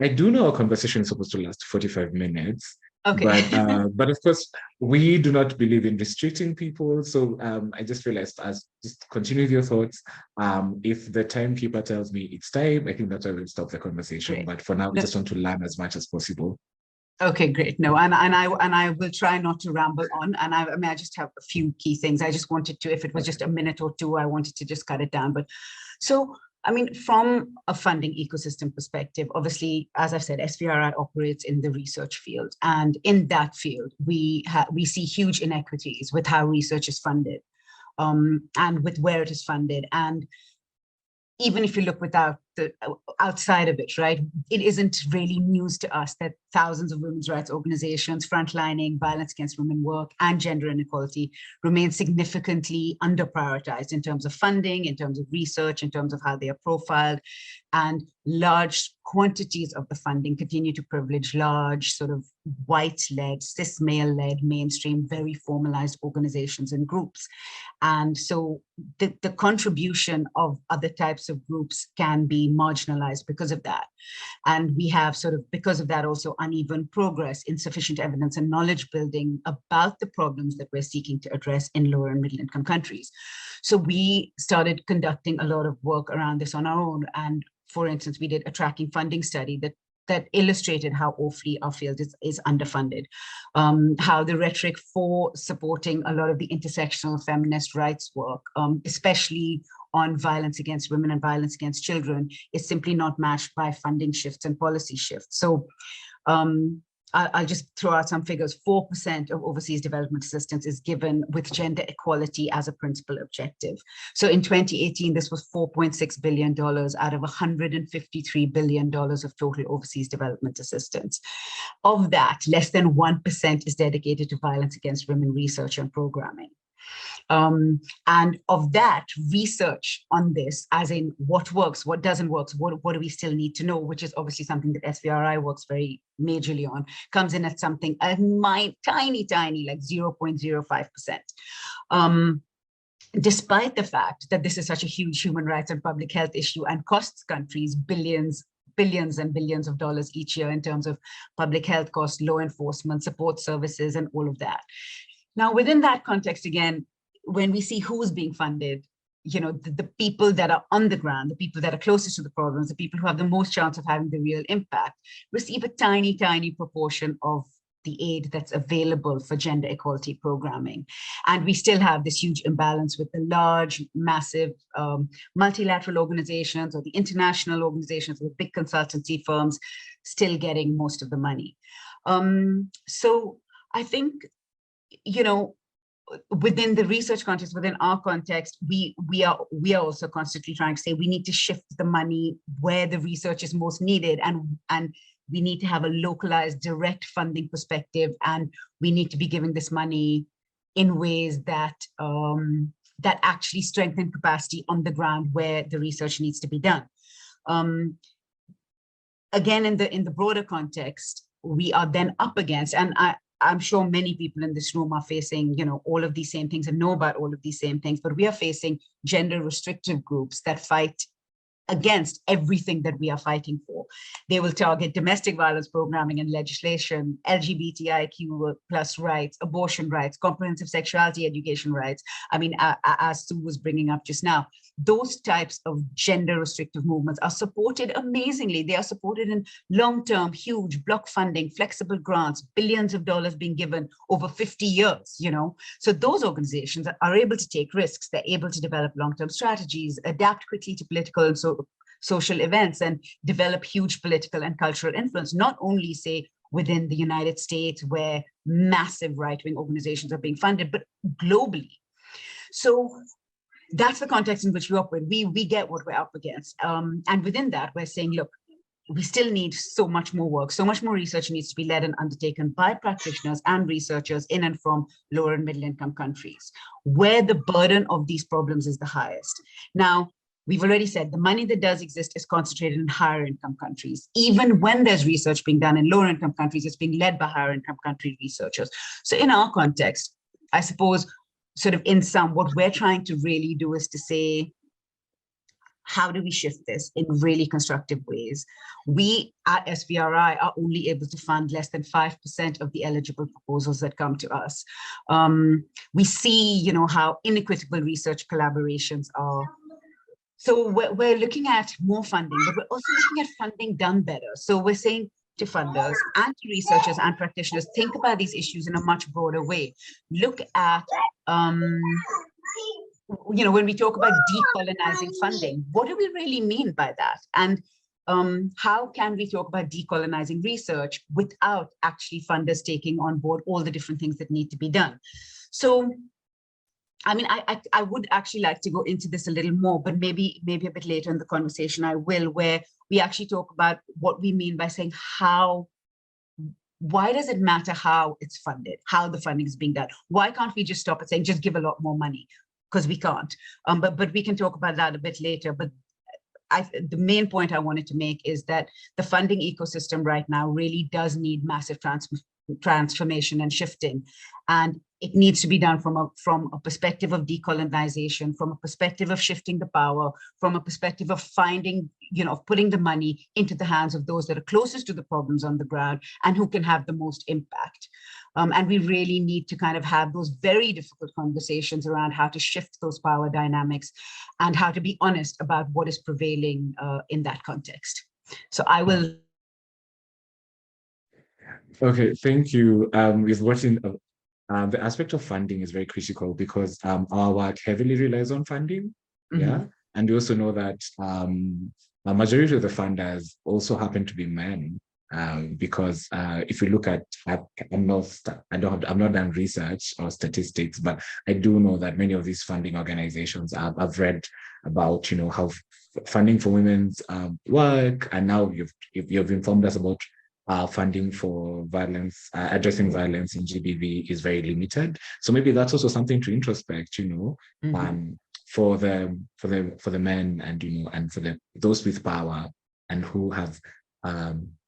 I do know our conversation is supposed to last 45 minutes.
Okay.
But of course, we do not believe in restricting people. So I just realized, as just continue with your thoughts. If the timekeeper tells me it's time, I think that's why we'll stop the conversation.
Great.
But for now, we just want to learn as much as possible.
Okay, great. No, and I will try not to ramble on. And I just have a few key things. I just wanted to, if it was just a minute or two, I wanted to just cut it down. But so, I mean, from a funding ecosystem perspective, obviously, as I've said, SVRI operates in the research field. And in that field, we see huge inequities with how research is funded, and with where it is funded. And even if you look outside of it, right, it isn't really news to us that thousands of women's rights organizations frontlining violence against women work and gender inequality remain significantly under-prioritized in terms of funding, in terms of research, in terms of how they are profiled, and large quantities of the funding continue to privilege large, sort of white-led, cis male-led, mainstream, very formalized organizations and groups. And so the contribution of other types of groups can be marginalized because of that. And we have sort of, because of that, also uneven progress, insufficient evidence and knowledge building about the problems that we're seeking to address in lower and middle income countries. So we started conducting a lot of work around this on our own. And for instance, we did a tracking funding study that illustrated how awfully our field is underfunded, how the rhetoric for supporting a lot of the intersectional feminist rights work, especially on violence against women and violence against children, is simply not matched by funding shifts and policy shifts. So I'll just throw out some figures. 4% of overseas development assistance is given with gender equality as a principal objective. So in 2018, this was $4.6 billion out of $153 billion of total overseas development assistance. Of that, less than 1% is dedicated to violence against women research and programming. And of that, research on this, as in what works, what doesn't work, what do we still need to know, which is obviously something that SVRI works very majorly on, comes in at something tiny, like 0.05%. Despite the fact that this is such a huge human rights and public health issue and costs countries billions and billions of dollars each year in terms of public health costs, law enforcement, support services, and all of that. Now, within that context, again, when we see who's being funded, you know, the people that are on the ground, the people that are closest to the problems, the people who have the most chance of having the real impact, receive a tiny proportion of the aid that's available for gender equality programming. And we still have this huge imbalance with the large, massive multilateral organizations or the international organizations with big consultancy firms still getting most of the money. So I think, you know, within the research context, within our context, we are also constantly trying to say we need to shift the money where the research is most needed, and we need to have a localized direct funding perspective, and we need to be giving this money in ways that that actually strengthen capacity on the ground where the research needs to be done. Again, in the broader context, we are then up against, and I'm sure many people in this room are facing, you know, all of these same things and know about all of these same things, but we are facing gender restrictive groups that fight against everything that we are fighting for. They will target domestic violence programming and legislation, LGBTIQ plus rights, abortion rights, comprehensive sexuality education rights. I mean, as Sue was bringing up just now, those types of gender restrictive movements are supported amazingly. They are supported in long-term, huge block funding, flexible grants, billions of dollars being given over 50 years, you know. So those organizations are able to take risks. They're able to develop long-term strategies, adapt quickly to political and social events, and develop huge political and cultural influence, not only, say, within the United States, where massive right-wing organizations are being funded, but globally. So that's the context in which we operate. We get what we're up against. And within that, we're saying, look, we still need so much more work, so much more research needs to be led and undertaken by practitioners and researchers in and from lower and middle income countries, where the burden of these problems is the highest. Now, we've already said the money that does exist is concentrated in higher income countries. Even when there's research being done in lower income countries, it's being led by higher income country researchers. So in our context, I suppose, sort of in sum, what we're trying to really do is to say, how do we shift this in really constructive ways? We at SVRI are only able to fund less than 5% of the eligible proposals that come to us. We see, you know, how inequitable research collaborations are. So we're looking at more funding, but we're also looking at funding done better. So we're saying to funders and to researchers and practitioners, think about these issues in a much broader way. Look at, you know, when we talk about decolonizing funding, what do we really mean by that? And how can we talk about decolonizing research without actually funders taking on board all the different things that need to be done? So, I mean, I would actually like to go into this a little more, but maybe a bit later in the conversation I will, where we actually talk about what we mean by saying why does it matter how it's funded, how the funding is being done? Why can't we just stop at saying, just give a lot more money? Because we can't, but we can talk about that a bit later. But the main point I wanted to make is that the funding ecosystem right now really does need massive transformation and shifting. And it needs to be done from a perspective of decolonization, from a perspective of shifting the power, from a perspective of finding, you know, of putting the money into the hands of those that are closest to the problems on the ground and who can have the most impact. And we really need to kind of have those very difficult conversations around how to shift those power dynamics and how to be honest about what is prevailing in that context. So I will.
Okay, thank you. With watching, the aspect of funding is very critical because our work heavily relies on funding. Yeah, and we also know that a majority of the funders also happen to be men. Because if you look at, I'm not done research or statistics, but I do know that many of these funding organizations, I've read about, you know, how funding for women's work, and now you've informed us about funding for violence, addressing violence in GBV is very limited. So maybe that's also something to introspect, you know, for the men and, you know, and for those with power and who have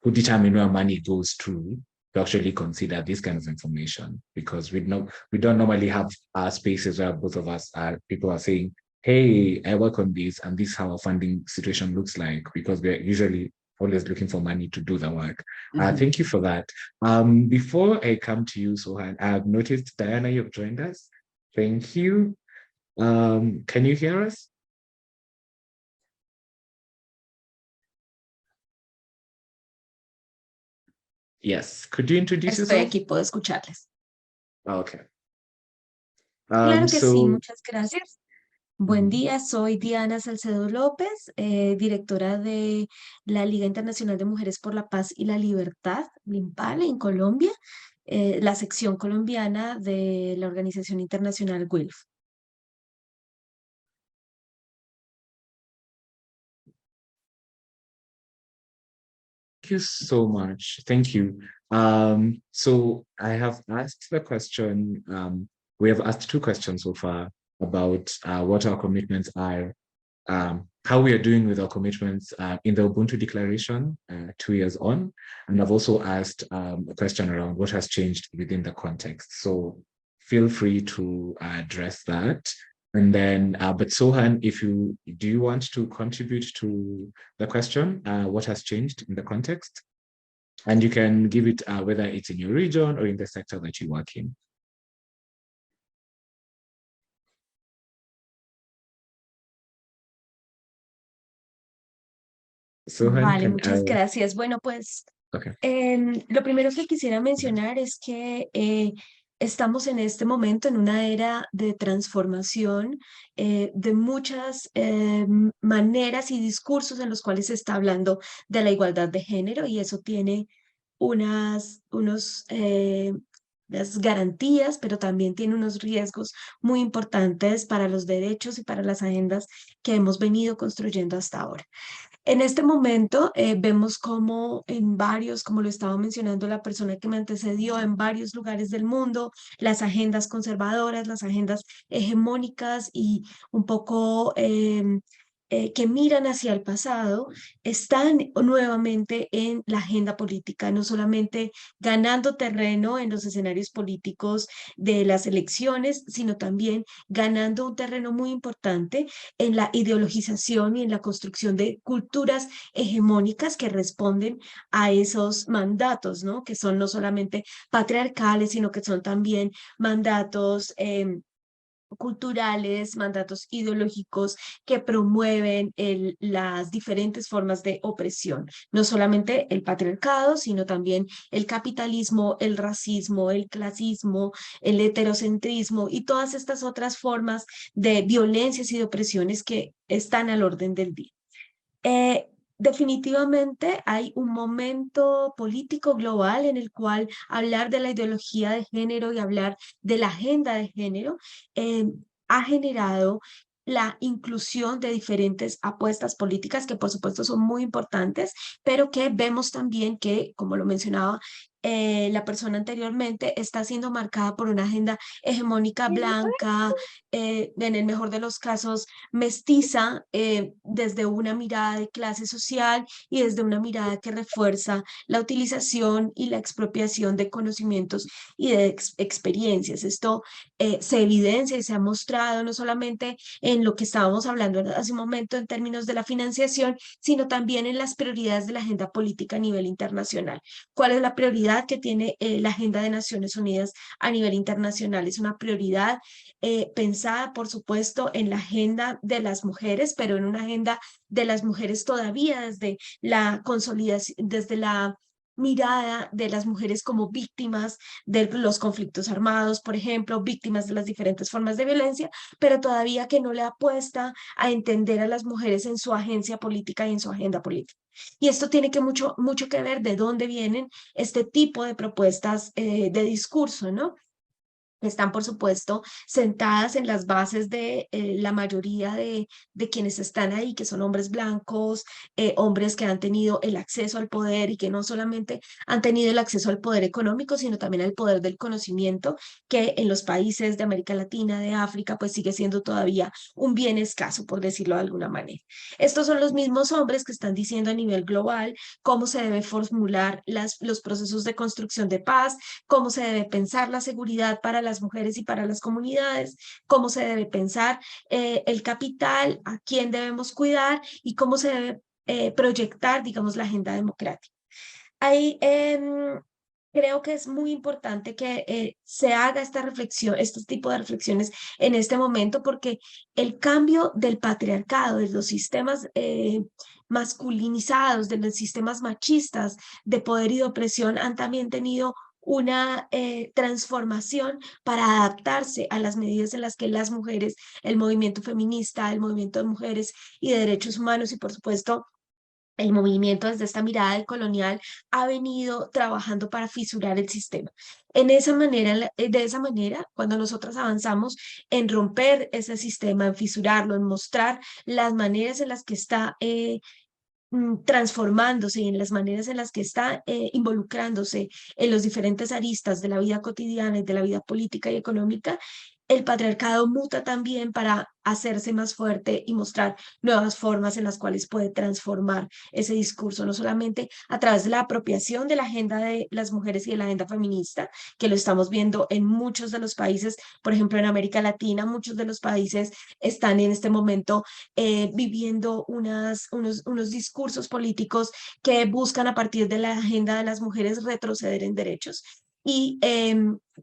who determine where money goes to actually consider this kind of information, because we don't normally have spaces where both of us people are saying, hey, I work on this and this is how our funding situation looks like, because we're usually always looking for money to do the work. Thank you for that. Before I come to you, Sohan, I've noticed, Diana, you've joined us. Thank you. Can you hear us? Yes, could you introduce yourself?
Estoy aquí, puedo escucharles.
Okay.
Claro que sí, muchas gracias. Buen día, soy Diana Salcedo López, directora de la Liga Internacional de Mujeres por la Paz y la Libertad, LIMPAL, en Colombia, la sección colombiana de la organización internacional WILPF.
Thank you so much. Thank you. So I have asked the question, we have asked two questions so far about what our commitments are, how we are doing with our commitments in the Ubuntu Declaration 2 years on. And I've also asked a question around what has changed within the context. So feel free to address that. And then, but Sohan, do you want to contribute to the question? What has changed in the context? And you can give it whether it's in your region or in the sector that you work in. Sohan,
Vale, muchas gracias. Bueno, pues
okay.
Lo primero que quisiera mencionar es que estamos en este momento en una era de transformación de muchas maneras y discursos en los cuales se está hablando de la igualdad de género, y eso tiene unas garantías, pero también tiene unos riesgos muy importantes para los derechos y para las agendas que hemos venido construyendo hasta ahora. En este momento vemos como en varios, como lo estaba mencionando la persona que me antecedió, en varios lugares del mundo, las agendas conservadoras, las agendas hegemónicas y un poco que miran hacia el pasado, están nuevamente en la agenda política, no solamente ganando terreno en los escenarios políticos de las elecciones, sino también ganando un terreno muy importante en la ideologización y en la construcción de culturas hegemónicas que responden a esos mandatos, ¿no? Que son no solamente patriarcales, sino que son también mandatos culturales, mandatos ideológicos que promueven las diferentes formas de opresión, no solamente el patriarcado, sino también el capitalismo, el racismo, el clasismo, el heterocentrismo y todas estas otras formas de violencias y de opresiones que están al orden del día. Definitivamente hay un momento político global en el cual hablar de la ideología de género y hablar de la agenda de género ha generado la inclusión de diferentes apuestas políticas que por supuesto son muy importantes, pero que vemos también que, como lo mencionaba la persona anteriormente, está siendo marcada por una agenda hegemónica blanca, en el mejor de los casos mestiza, desde una mirada de clase social y desde una mirada que refuerza la utilización y la expropiación de conocimientos y de experiencias. Esto se evidencia y se ha mostrado no solamente en lo que estábamos hablando hace un momento en términos de la financiación, sino también en las prioridades de la agenda política a nivel internacional. ¿Cuál es la prioridad que tiene la agenda de Naciones Unidas a nivel internacional? Es una prioridad pensada, por supuesto, en la agenda de las mujeres, pero en una agenda de las mujeres todavía desde la consolidación, desde la mirada de las mujeres como víctimas de los conflictos armados, por ejemplo, víctimas de las diferentes formas de violencia, pero todavía que no le apuesta a entender a las mujeres en su agencia política y en su agenda política. Y esto tiene mucho que ver de dónde vienen este tipo de propuestas de discurso, ¿no? Están, por supuesto, sentadas en las bases de la mayoría de quienes están ahí, que son hombres blancos, hombres que han tenido el acceso al poder y que no solamente han tenido el acceso al poder económico, sino también al poder del conocimiento, que en los países de América Latina, de África, pues sigue siendo todavía un bien escaso, por decirlo de alguna manera. Estos son los mismos hombres que están diciendo a nivel global cómo se debe formular los procesos de construcción de paz, cómo se debe pensar la seguridad para las mujeres y para las comunidades, cómo se debe pensar el capital, a quién debemos cuidar y cómo se debe proyectar, digamos, la agenda democrática. Ahí creo que es muy importante que se haga esta reflexión, este tipo de reflexiones en este momento, porque el cambio del patriarcado, de los sistemas masculinizados, de los sistemas machistas de poder y de opresión han también tenido una transformación para adaptarse a las medidas en las que las mujeres, el movimiento feminista, el movimiento de mujeres y de derechos humanos y por supuesto el movimiento desde esta mirada del colonial ha venido trabajando para fisurar el sistema. De esa manera, cuando nosotras avanzamos en romper ese sistema, en fisurarlo, en mostrar las maneras en las que está transformándose y en las maneras en las que está involucrándose en los diferentes aristas de la vida cotidiana y de la vida política y económica, el patriarcado muta también para hacerse más fuerte y mostrar nuevas formas en las cuales puede transformar ese discurso, no solamente a través de la apropiación de la agenda de las mujeres y de la agenda feminista, que lo estamos viendo en muchos de los países, por ejemplo, en América Latina, muchos de los países están en este momento viviendo unos discursos políticos que buscan a partir de la agenda de las mujeres retroceder en derechos. Y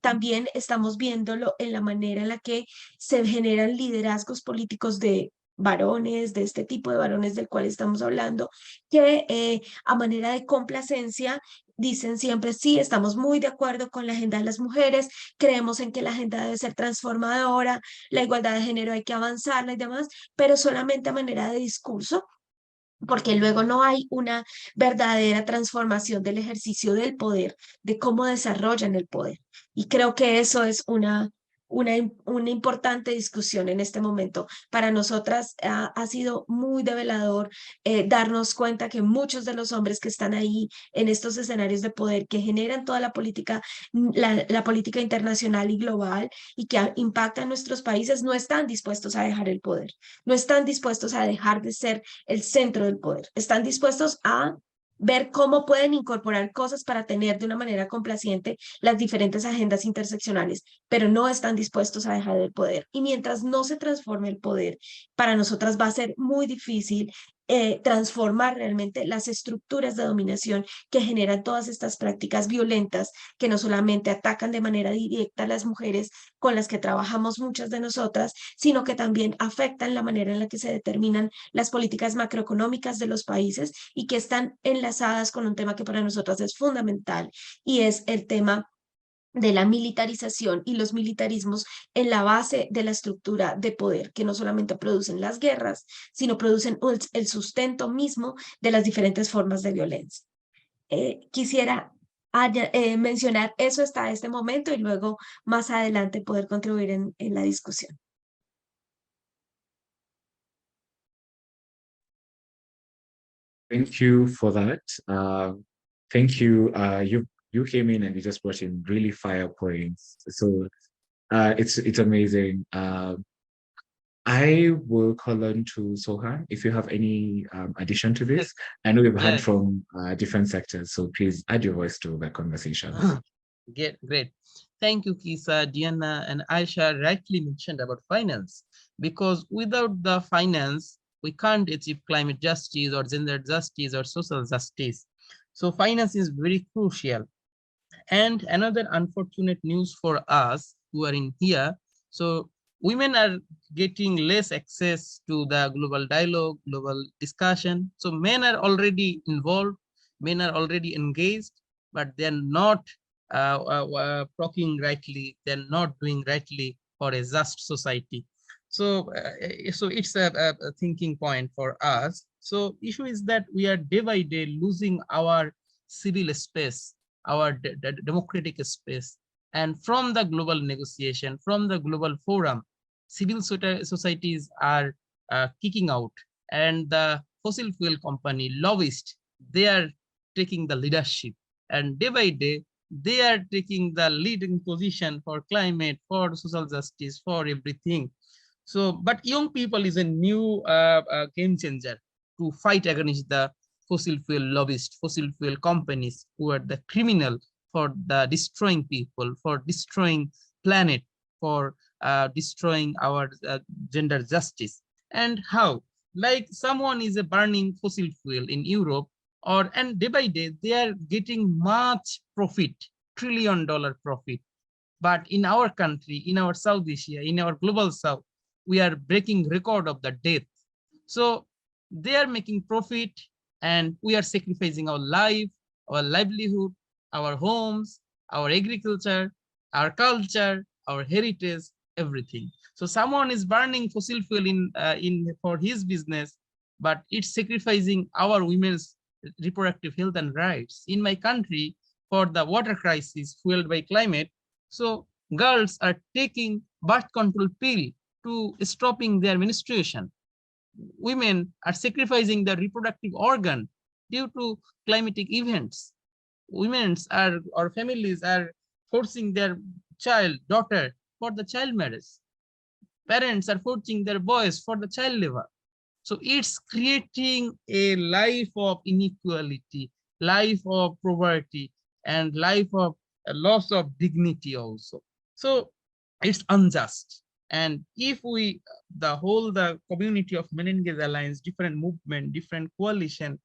también estamos viéndolo en la manera en la que se generan liderazgos políticos de varones, de este tipo de varones del cual estamos hablando, que a manera de complacencia dicen siempre, sí, estamos muy de acuerdo con la agenda de las mujeres, creemos en que la agenda debe ser transformadora, la igualdad de género hay que avanzarla y demás, pero solamente a manera de discurso, porque luego no hay una verdadera transformación del ejercicio del poder, de cómo desarrollan el poder. Y creo que eso es una importante discusión en este momento. Para nosotras ha sido muy develador darnos cuenta que muchos de los hombres que están ahí en estos escenarios de poder, que generan toda la política internacional y global y que impactan nuestros países, no están dispuestos a dejar el poder, no están dispuestos a dejar de ser el centro del poder, están dispuestos a ver cómo pueden incorporar cosas para tener de una manera complaciente las diferentes agendas interseccionales, pero no están dispuestos a dejar el poder. Y mientras no se transforme el poder, para nosotras va a ser muy difícil transformar realmente las estructuras de dominación que generan todas estas prácticas violentas que no solamente atacan de manera directa a las mujeres con las que trabajamos muchas de nosotras, sino que también afectan la manera en la que se determinan las políticas macroeconómicas de los países y que están enlazadas con un tema que para nosotras es fundamental y es el tema de la militarización y los militarismos en la base de la estructura de poder, que no solamente producen las guerras, sino producen el sustento mismo de las diferentes formas de violencia. Quisiera mencionar eso hasta este momento y luego más adelante poder contribuir en la discusión.
Thank you for that. Thank you. You came in and you just brought in really fire points. So it's amazing. I will call on to Sohan if you have any addition to this. I know we've heard from different sectors, so please add your voice to the conversation.
Great. Thank you, Kisa, Diana, and Ayesha rightly mentioned about finance, because without the finance, we can't achieve climate justice or gender justice or social justice. So finance is very crucial. And another unfortunate news for us who are in here, so women are getting less access to the global dialogue, global discussion. So men are already involved, men are already engaged, but they're not talking rightly, they're not doing rightly for a just society. So it's a thinking point for us. So issue is that we are day by day losing our civil space, our democratic space. And from the global negotiation, from the global forum, civil societies are kicking out, and the fossil fuel company lobbyists, they are taking the leadership, and day by day, they are taking the leading position for climate, for social justice, for everything. So, but young people is a new game changer to fight against the fossil fuel lobbyists, fossil fuel companies who are the criminal for the destroying people, for destroying planet, for destroying our gender justice. And how? Like someone is burning fossil fuel in Europe, and day by day they are getting much profit, $1 trillion profit. But in our country, in our South Asia, in our global South, we are breaking record of the death. So they are making profit, and we are sacrificing our life, our livelihood, our homes, our agriculture, our culture, our heritage, everything. So someone is burning fossil fuel for his business, but it's sacrificing our women's reproductive health and rights. In my country, for the water crisis fueled by climate, so girls are taking birth control pill to stopping their menstruation. Women are sacrificing their reproductive organ due to climatic events. Women or families are forcing their child, daughter, for the child marriage. Parents are forcing their boys for the child labor. So it's creating a life of inequality, life of poverty, and life of a loss of dignity also. So it's unjust. And if we, the community of Men Engage Alliance, different movement, different coalition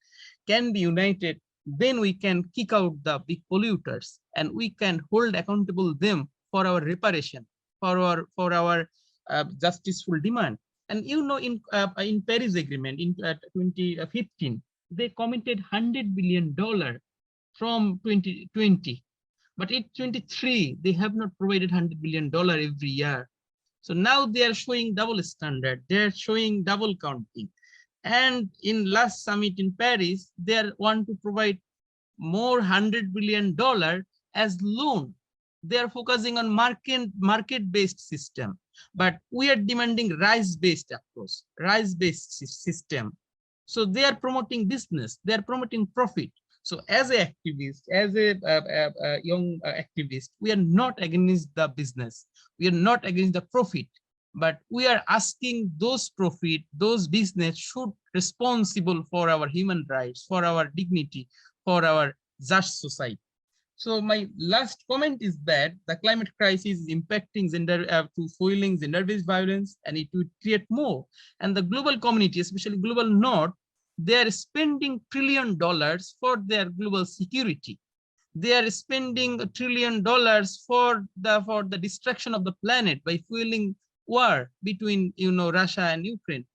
can be united, then we can kick out the big polluters and we can hold accountable them for our reparation, for our justiceful demand. And you know, in Paris Agreement in 2015, they committed $100 billion from 2020, but in 23 they have not provided $100 billion every year. So now they are showing double standard, they are showing double counting. And in last summit in Paris, they want to provide more $100 billion as loan. They are focusing on market-based system, but we are demanding rice-based approach, rice-based system. So they are promoting business, they are promoting profit. So as an activist, as a young activist, we are not against the business, we are not against the profit, but we are asking those profit, those business should responsible for our human rights, for our dignity, for our just society. So my last comment is that the climate crisis is impacting to fueling gender-based violence, and it will create more. And the global community, especially global north, they are spending $1 trillion for their global security. They are spending $1 trillion for the destruction of the planet by fueling war between Russia and Ukraine.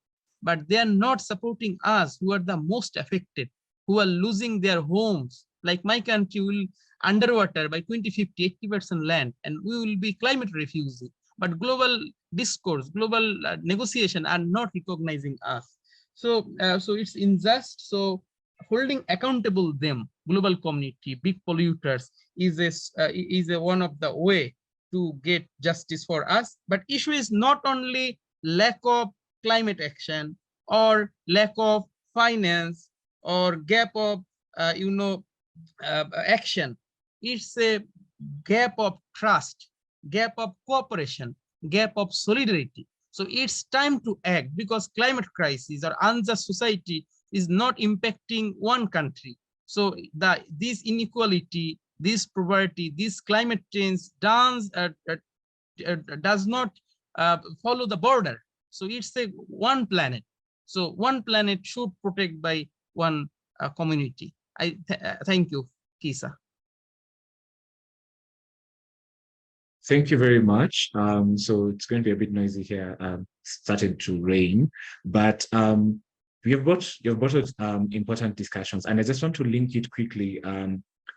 But they are not supporting us who are the most affected, who are losing their homes. Like my country will underwater by 2050, 80% land, and we will be climate refugee. But global discourse, global negotiation are not recognizing us. So, so it's unjust. So holding accountable them, global community, big polluters, is one of the way to get justice for us. But issue is not only lack of climate action or lack of finance or gap of action. It's a gap of trust, gap of cooperation, gap of solidarity. So it's time to act, because climate crisis or unjust society is not impacting one country. So this inequality, this poverty, this climate change does not follow the border. So it's a one planet. So one planet should protect by one community. I thank you, Kisa.
Thank you very much. So it's going to be a bit noisy here. Started to rain, but you've brought important discussions, and I just want to link it quickly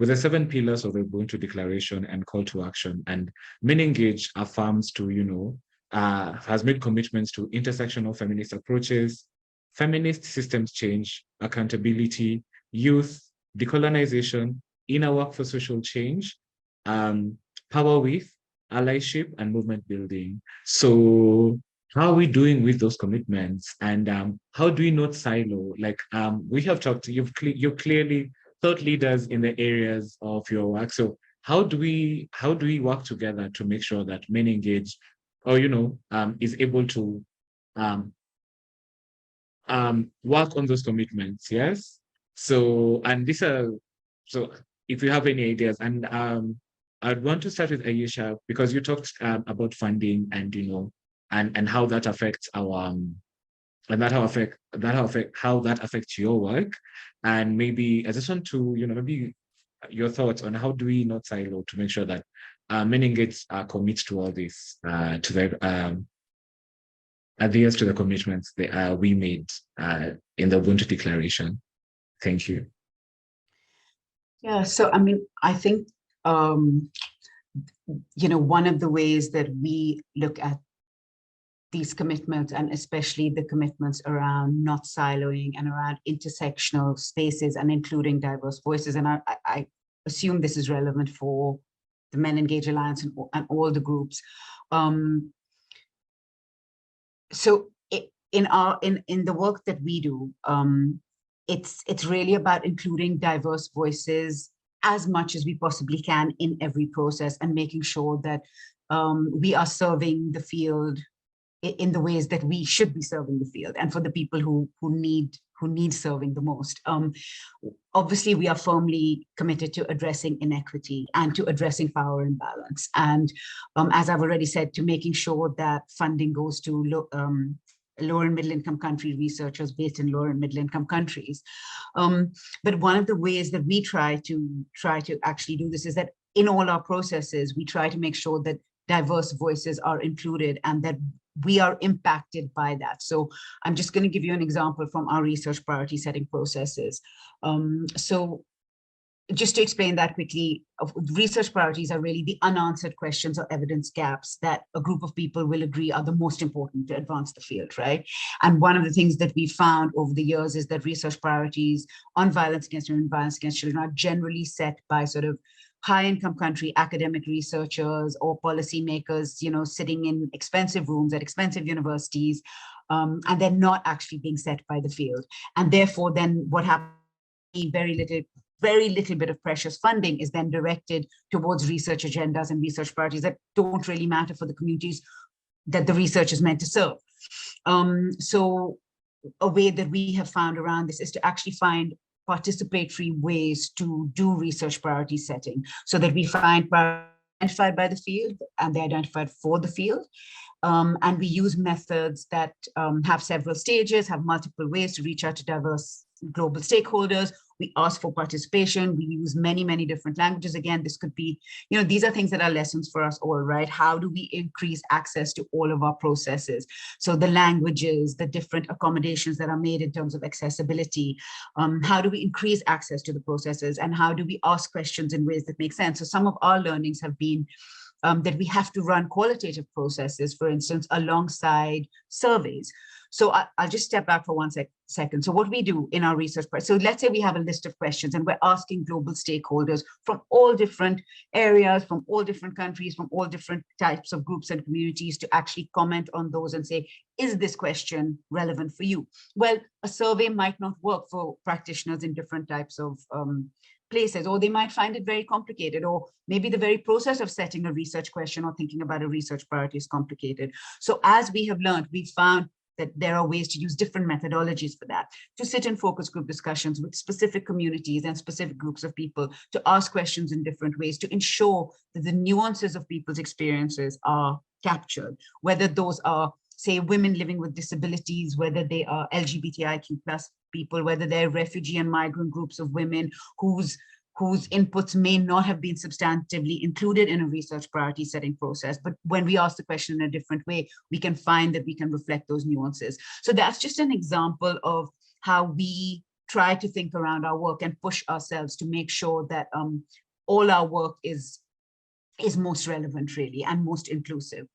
with the 7 pillars of the Ubuntu Declaration and call to action. And Men Engage affirms to, has made commitments to intersectional feminist approaches, feminist systems change, accountability, youth, decolonization, inner work for social change, power with, allyship, and movement building. So how are we doing with those commitments, and how do we not silo? Like we have talked, you're clearly thought leaders in the areas of your work. So how do we work together to make sure that Men Engage, or is able to work on those commitments? Yes. So, and these are, so if you have any ideas, and I'd want to start with Ayesha, because you talked about funding and and how that affects our and how that affects your work. And maybe I just want to maybe your thoughts on how do we not silo to make sure that Men Engage commits to all this, to the adheres to the commitments that we made in the Ubuntu Declaration. Thank you.
Yeah, so I mean, I think one of the ways that we look at these commitments, and especially the commitments around not siloing and around intersectional spaces and including diverse voices, and I assume this is relevant for the Men Engage Alliance and all the groups. So in the work that we do, it's really about including diverse voices as much as we possibly can in every process, and making sure that we are serving the field in the ways that we should be serving the field, and for the people who need serving the most. Obviously, we are firmly committed to addressing inequity and to addressing power imbalance. And as I've already said, to making sure that funding goes to lower and middle income country researchers based in lower and middle income countries. But one of the ways that we try to actually do this is that in all our processes, we try to make sure that diverse voices are included and that we are impacted by that. So I'm just going to give you an example from our research priority setting processes. So just to explain that quickly, research priorities are really the unanswered questions or evidence gaps that a group of people will agree are the most important to advance the field, right? And one of the things that we found over the years is that research priorities on violence against women, violence against children are generally set by sort of high-income country academic researchers or policymakers, you know, sitting in expensive rooms at expensive universities, and they're not actually being set by the field. And therefore, then what happens, very little bit of precious funding is then directed towards research agendas and research priorities that don't really matter for the communities that the research is meant to serve. So a way that we have found around this is to actually find participatory ways to do research priority setting so that we find priorities identified by the field and they're identified for the field. And we use methods that have several stages, have multiple ways to reach out to diverse global stakeholders. We ask for participation. We use many, many different languages. Again, this could be, you know, these are things that are lessons for us all, right? How do we increase access to all of our processes? So the languages, the different accommodations that are made in terms of accessibility, how do we increase access to the processes, and how do we ask questions in ways that make sense? So some of our learnings have been that we have to run qualitative processes, for instance, alongside surveys. So I'll just step back for one second. So what we do in our research, so let's say we have a list of questions and we're asking global stakeholders from all different areas, from all different countries, from all different types of groups and communities to actually comment on those and say, is this question relevant for you? Well, a survey might not work for practitioners in different types of places, or they might find it very complicated, or maybe the very process of setting a research question or thinking about a research priority is complicated. So as we have learned, we've found that there are ways to use different methodologies for that, to sit in focus group discussions with specific communities and specific groups of people, to ask questions in different ways, to ensure that the nuances of people's experiences are captured, whether those are, say, women living with disabilities, whether they are LGBTIQ+ people, whether they're refugee and migrant groups of women whose inputs may not have been substantively included in a research priority setting process. But when we ask the question in a different way, we can find that we can reflect those nuances. So that's just an example of how we try to think around our work and push ourselves to make sure that all our work is most relevant, really, and most inclusive.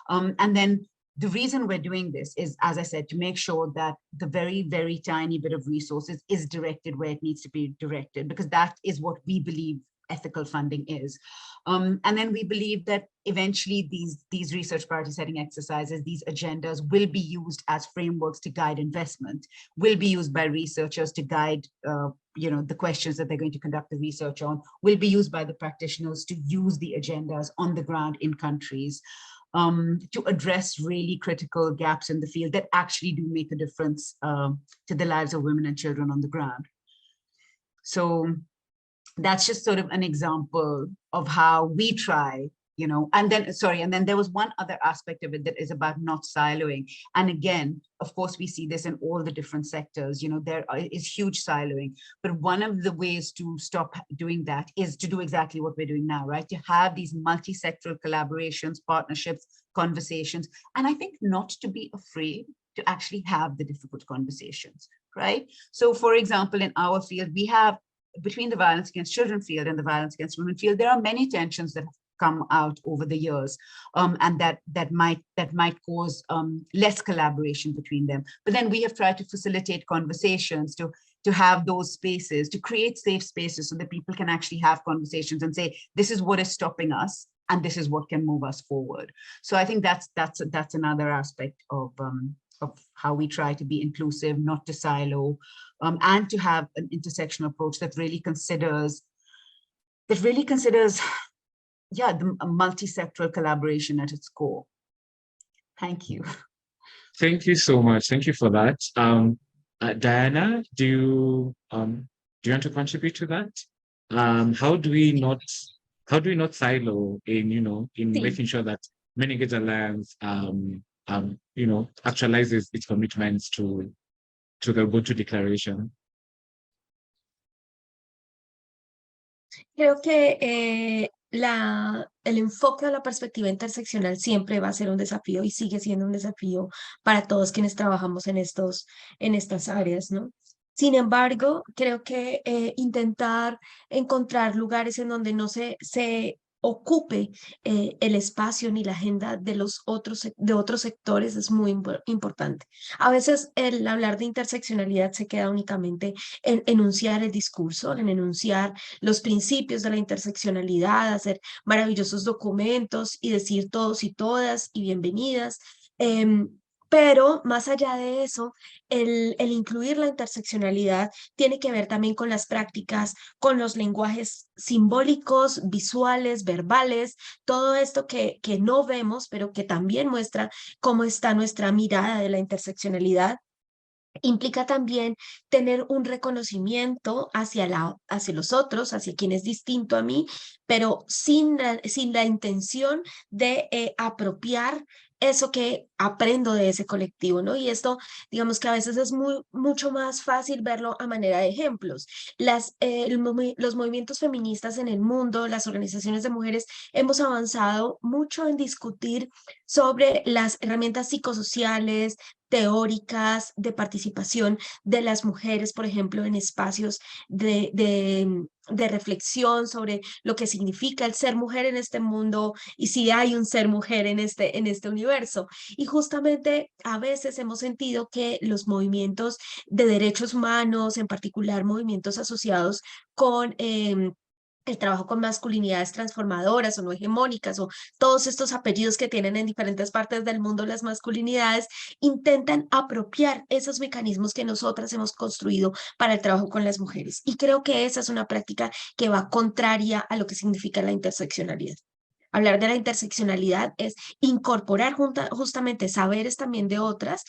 And then the reason we're doing this is, as I said, to make sure that the very, very tiny bit of resources is directed where it needs to be directed, because that is what we believe ethical funding is. And then we believe that eventually these research priority setting exercises, these agendas will be used as frameworks to guide investment, will be used by researchers to guide you know, the questions that they're going to conduct the research on, will be used by the practitioners to use the agendas on the ground in countries. To address really critical gaps in the field that actually do make a difference to the lives of women and children on the ground. So that's just sort of an example of how we try, you know, and then there was one other aspect of it that is about not siloing. And again, of course, we see this in all the different sectors, you know, there is huge siloing, but one of the ways to stop doing that is to do exactly what we're doing now, right? To have these multi-sectoral collaborations, partnerships, conversations, and I think not to be afraid to actually have the difficult conversations, right? So for example, in our field, we have, between the violence against children field and the violence against women field, there are many tensions that have come out over the years, and that might cause less collaboration between them. But then we have tried to facilitate conversations, to have those spaces, to create safe spaces so that people can actually have conversations and say, this is what is stopping us, and this is what can move us forward. So I think that's another aspect of how we try to be inclusive, not to silo, and to have an intersectional approach that really considers yeah, the multi-sectoral collaboration at its core. Thank you.
Thank you so much. Thank you for that. Diana, do you want to contribute to that? How do we not silo in, in making sure that Men Engage Alliance actualizes its commitments to the Ubuntu Declaration?
Creo que el enfoque o la perspectiva interseccional siempre va a ser un desafío y sigue siendo un desafío para todos quienes trabajamos en estas áreas, ¿no? Sin embargo, creo que intentar encontrar lugares en donde no se ocupe el espacio ni la agenda de otros sectores es muy importante. A veces el hablar de interseccionalidad se queda únicamente en enunciar el discurso, en enunciar los principios de la interseccionalidad, hacer maravillosos documentos y decir todos y todas y bienvenidas. Pero más allá de eso, el incluir la interseccionalidad tiene que ver también con las prácticas, con los lenguajes simbólicos, visuales, verbales, todo esto que no vemos, pero que también muestra cómo está nuestra mirada de la interseccionalidad. Implica también tener un reconocimiento hacia los otros, hacia quien es distinto a mí, pero sin la intención de apropiar eso que aprendo de ese colectivo, ¿no? Y esto, digamos que a veces es mucho más fácil verlo a manera de ejemplos. Los movimientos feministas en el mundo, las organizaciones de mujeres, hemos avanzado mucho en discutir sobre las herramientas psicosociales, teóricas de participación de las mujeres, por ejemplo, en espacios de reflexión sobre lo que significa el ser mujer en este mundo y si hay un ser mujer en este universo. Y justamente a veces hemos sentido que los movimientos de derechos humanos, en particular movimientos asociados con el trabajo con masculinidades transformadoras o no hegemónicas o todos estos apellidos que tienen en diferentes partes del mundo las masculinidades, intentan apropiar esos mecanismos que nosotras hemos construido para el trabajo con las mujeres. Y creo que esa es una práctica que va contraria a lo que significa la interseccionalidad. Hablar de la interseccionalidad es incorporar justamente saberes también de otras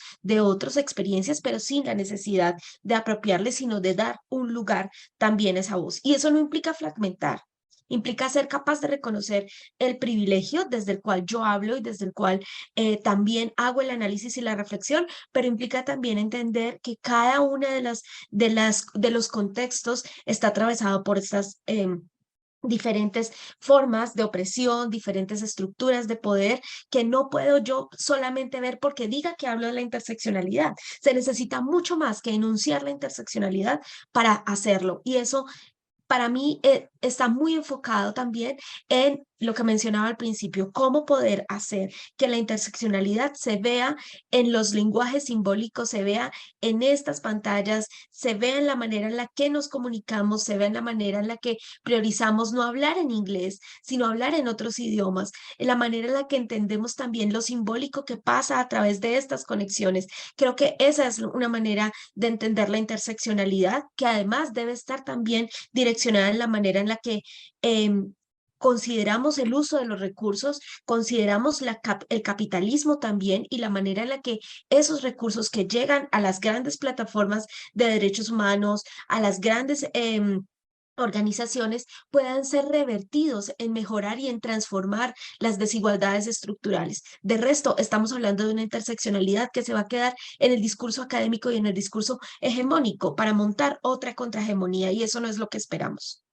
experiencias, pero sin la necesidad de apropiarles, sino de dar un lugar también a esa voz. Y eso no implica fragmentar, implica ser capaz de reconocer el privilegio desde el cual yo hablo y desde el cual también hago el análisis y la reflexión, pero implica también entender que cada una de los contextos está atravesado por estas diferentes formas de opresión, diferentes estructuras de poder que no puedo yo solamente ver porque diga que hablo de la interseccionalidad. Se necesita mucho más que enunciar la interseccionalidad para hacerlo. Y eso para mí está muy enfocado también en lo que mencionaba al principio, cómo poder hacer que la interseccionalidad se vea en los lenguajes simbólicos, se vea en estas pantallas, se vea en la manera en la que nos comunicamos, se vea en la manera en la que priorizamos no hablar en inglés, sino hablar en otros idiomas, en la manera en la que entendemos también lo simbólico que pasa a través de estas conexiones. Creo que esa es una manera de entender la interseccionalidad, que además debe estar también direccionada en la manera en la que consideramos el uso de los recursos, consideramos el capitalismo también y la manera en la que esos recursos que llegan a las grandes plataformas de derechos humanos, a las grandes organizaciones puedan ser revertidos en mejorar y en transformar las desigualdades estructurales. De resto, estamos hablando de una interseccionalidad que se va a quedar en el discurso académico y en el discurso hegemónico para montar otra contrahegemonía y eso no es lo que esperamos.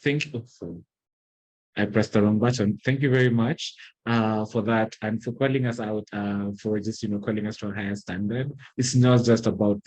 Thank you. I pressed the wrong button. Thank you very much for that and for calling us out, for just calling us to a higher standard. It's not just about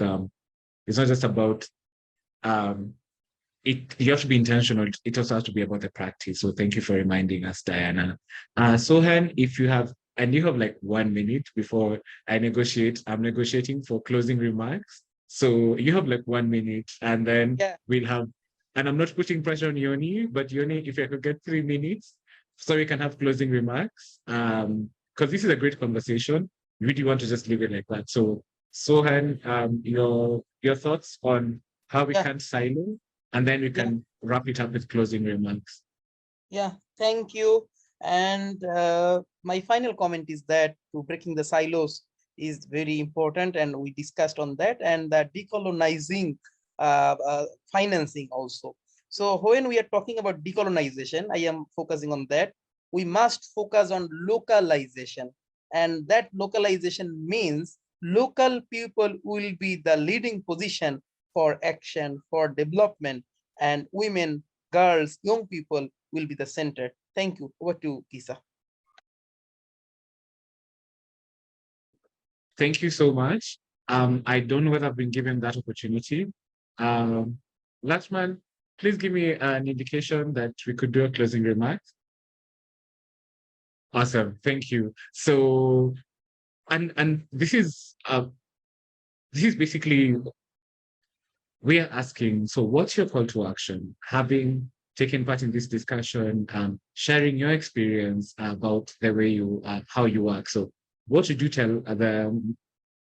you have to be intentional. It also has to be about the practice. So thank you for reminding us, Diana. Sohan, if you have like 1 minute before I'm negotiating for closing remarks. So you have like 1 minute and then we'll have, and I'm not putting pressure on Yoni, but Yoni, if I could get 3 minutes, so we can have closing remarks. Because this is a great conversation. We really want to just leave it like that. So Sohan, your thoughts on how we
Yeah.
can silo, and then we can wrap it up with closing remarks.
Yeah, thank you. And my final comment is that breaking the silos is very important, and we discussed on that, and that decolonizing financing also. So when we are talking about decolonization, I am focusing on that. We must focus on localization, and that localization means local people will be the leading position for action, for development, and women, girls, young people will be the center. Thank you. Over to Kisa.
Thank you so much. I don't know whether I've been given that opportunity. Rahman, please give me an indication that we could do a closing remark. Awesome, thank you. So, and this is basically, we are asking, so what's your call to action? Having taken part in this discussion, sharing your experience about the way you, how you work. So what should you tell the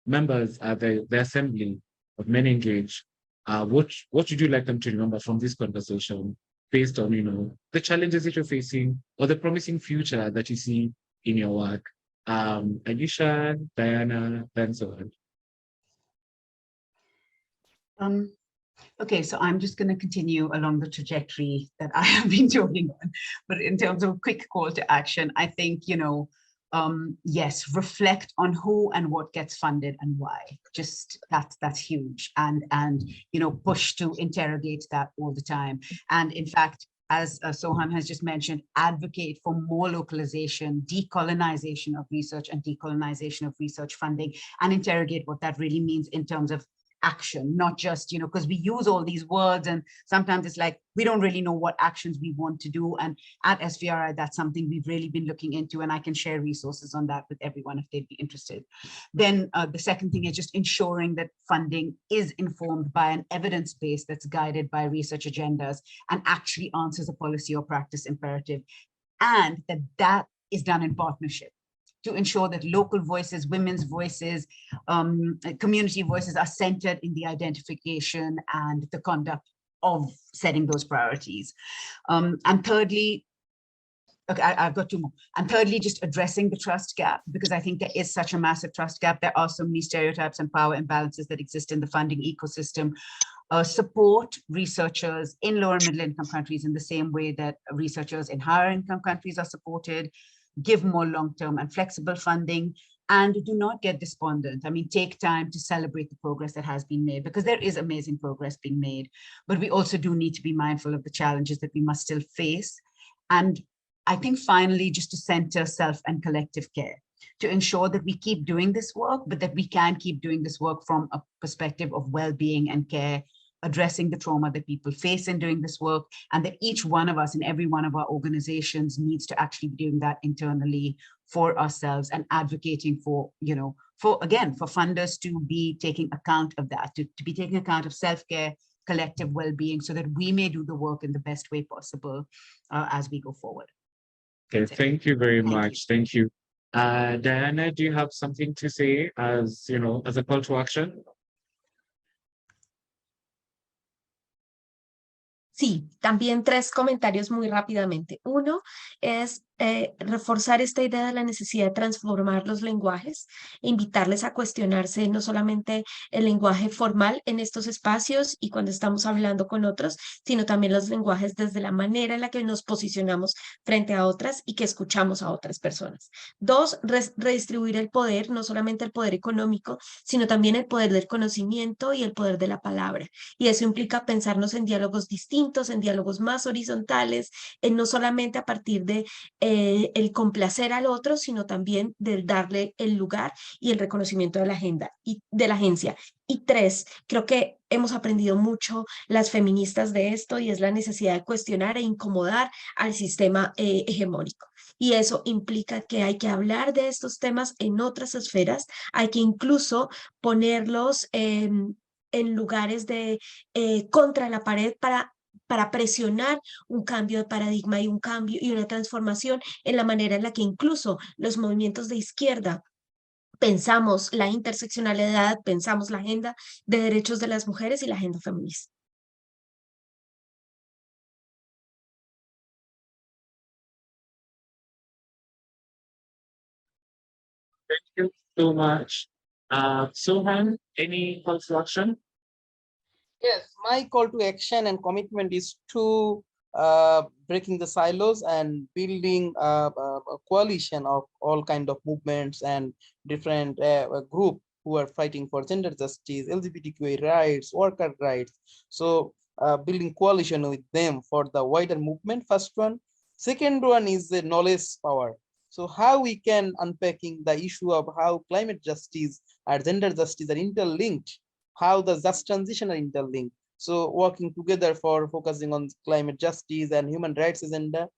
members at the assembly of Men Engage? What would you like them to remember from this conversation based on, the challenges that you're facing or the promising future that you see in your work? Ayesha, Diana, and so on.
Okay, so I'm just going to continue along the trajectory that I have been talking on. But in terms of quick call to action, I think, yes, reflect on who and what gets funded and why. Just that's huge. And push to interrogate that all the time. And in fact, as Sohan has just mentioned, advocate for more localization, decolonization of research and decolonization of research funding, and interrogate what that really means in terms of action, not just, because we use all these words and sometimes it's like, we don't really know what actions we want to do. And at SVRI, that's something we've really been looking into, and I can share resources on that with everyone if they'd be interested. Then the second thing is just ensuring that funding is informed by an evidence base that's guided by research agendas and actually answers a policy or practice imperative, and that is done in partnership, to ensure that local voices, women's voices, community voices are centered in the identification and the conduct of setting those priorities. And thirdly, okay, I've got two more. And thirdly, just addressing the trust gap, because I think there is such a massive trust gap. There are so many stereotypes and power imbalances that exist in the funding ecosystem. Support researchers in lower and middle income countries in the same way that researchers in higher income countries are supported. Give more long-term and flexible funding, and do not get despondent. I mean, take time to celebrate the progress that has been made, because there is amazing progress being made, but we also do need to be mindful of the challenges that we must still face. And I think finally, just to center self and collective care, to ensure that we keep doing this work, but that we can keep doing this work from a perspective of well-being and care, addressing the trauma that people face in doing this work, and that each one of us in every one of our organizations needs to actually be doing that internally for ourselves and advocating for, for funders to be taking account of that, to be taking account of self-care, collective well-being, so that we may do the work in the best way possible as we go forward.
Okay, thank you very much. Thank you. Diana, do you have something to say as, as a call to action?
Sí, también tres comentarios muy rápidamente. Uno es reforzar esta idea de la necesidad de transformar los lenguajes, invitarles a cuestionarse no solamente el lenguaje formal en estos espacios y cuando estamos hablando con otros, sino también los lenguajes desde la manera en la que nos posicionamos frente a otras y que escuchamos a otras personas. Dos, redistribuir el poder, no solamente el poder económico, sino también el poder del conocimiento y el poder de la palabra. Y eso implica pensarnos en diálogos distintos, en diálogos más horizontales, en no solamente a partir de el complacer al otro, sino también del darle el lugar y el reconocimiento de la agenda y de la agencia. Y tres, creo que hemos aprendido mucho las feministas de esto, y es la necesidad de cuestionar e incomodar al sistema hegemónico. Y eso implica que hay que hablar de estos temas en otras esferas, hay que incluso ponerlos en lugares de contra la pared para presionar un cambio de paradigma y un cambio y una transformación en la manera en la que incluso los movimientos de izquierda pensamos la interseccionalidad, pensamos la agenda de derechos de las mujeres y la agenda feminista.
Thank you so much. Sohan, any call to action?
Yes, my call to action and commitment is to breaking the silos and building a coalition of all kind of movements and different group who are fighting for gender justice, LGBTQI rights, worker rights. So building coalition with them for the wider movement, first one. Second one is the knowledge power. So how we can unpacking the issue of how climate justice and gender justice are interlinked, how the just transition are interlinked. So working together for focusing on climate justice and human rights agenda,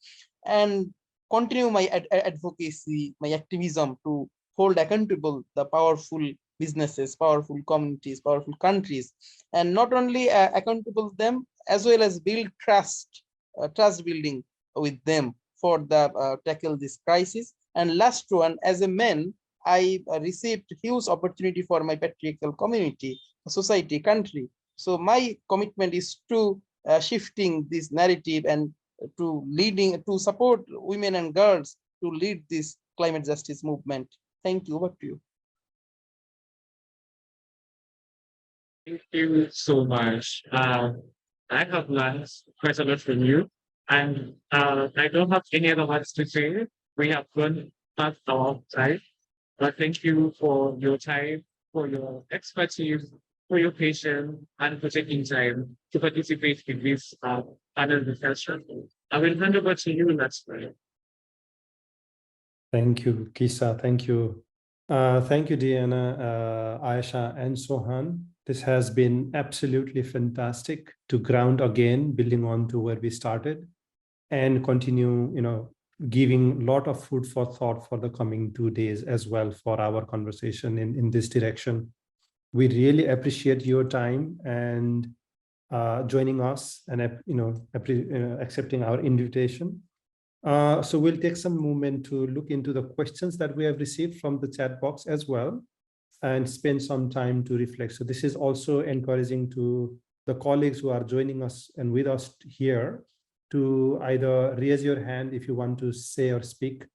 and continue my advocacy, my activism to hold accountable the powerful businesses, powerful communities, powerful countries, and not only accountable them, as well as build trust, trust building with them for the tackle this crisis. And last one, as a man, I received huge opportunity for my patriarchal community, society, country. So my commitment is to shifting this narrative and to leading, to support women and girls to lead this climate justice movement. Thank you. Over to you.
Thank you so much. I have learned quite a lot from you, and I don't have any other words to say. We have gone past our time, but thank you for your time, for your expertise, for your patience, and for taking time to participate in this panel discussion. I will hand over to you next.
Thank you, Kisa. Thank you. Thank you, Diana, Ayesha, and Sohan. This has been absolutely fantastic to ground again, building on to where we started, and continue, giving a lot of food for thought for the coming 2 days as well for our conversation in this direction. We really appreciate your time and joining us and accepting our invitation. So we'll take some moment to look into the questions that we have received from the chat box as well, and spend some time to reflect. So this is also encouraging to the colleagues who are joining us and with us here to either raise your hand if you want to say or speak,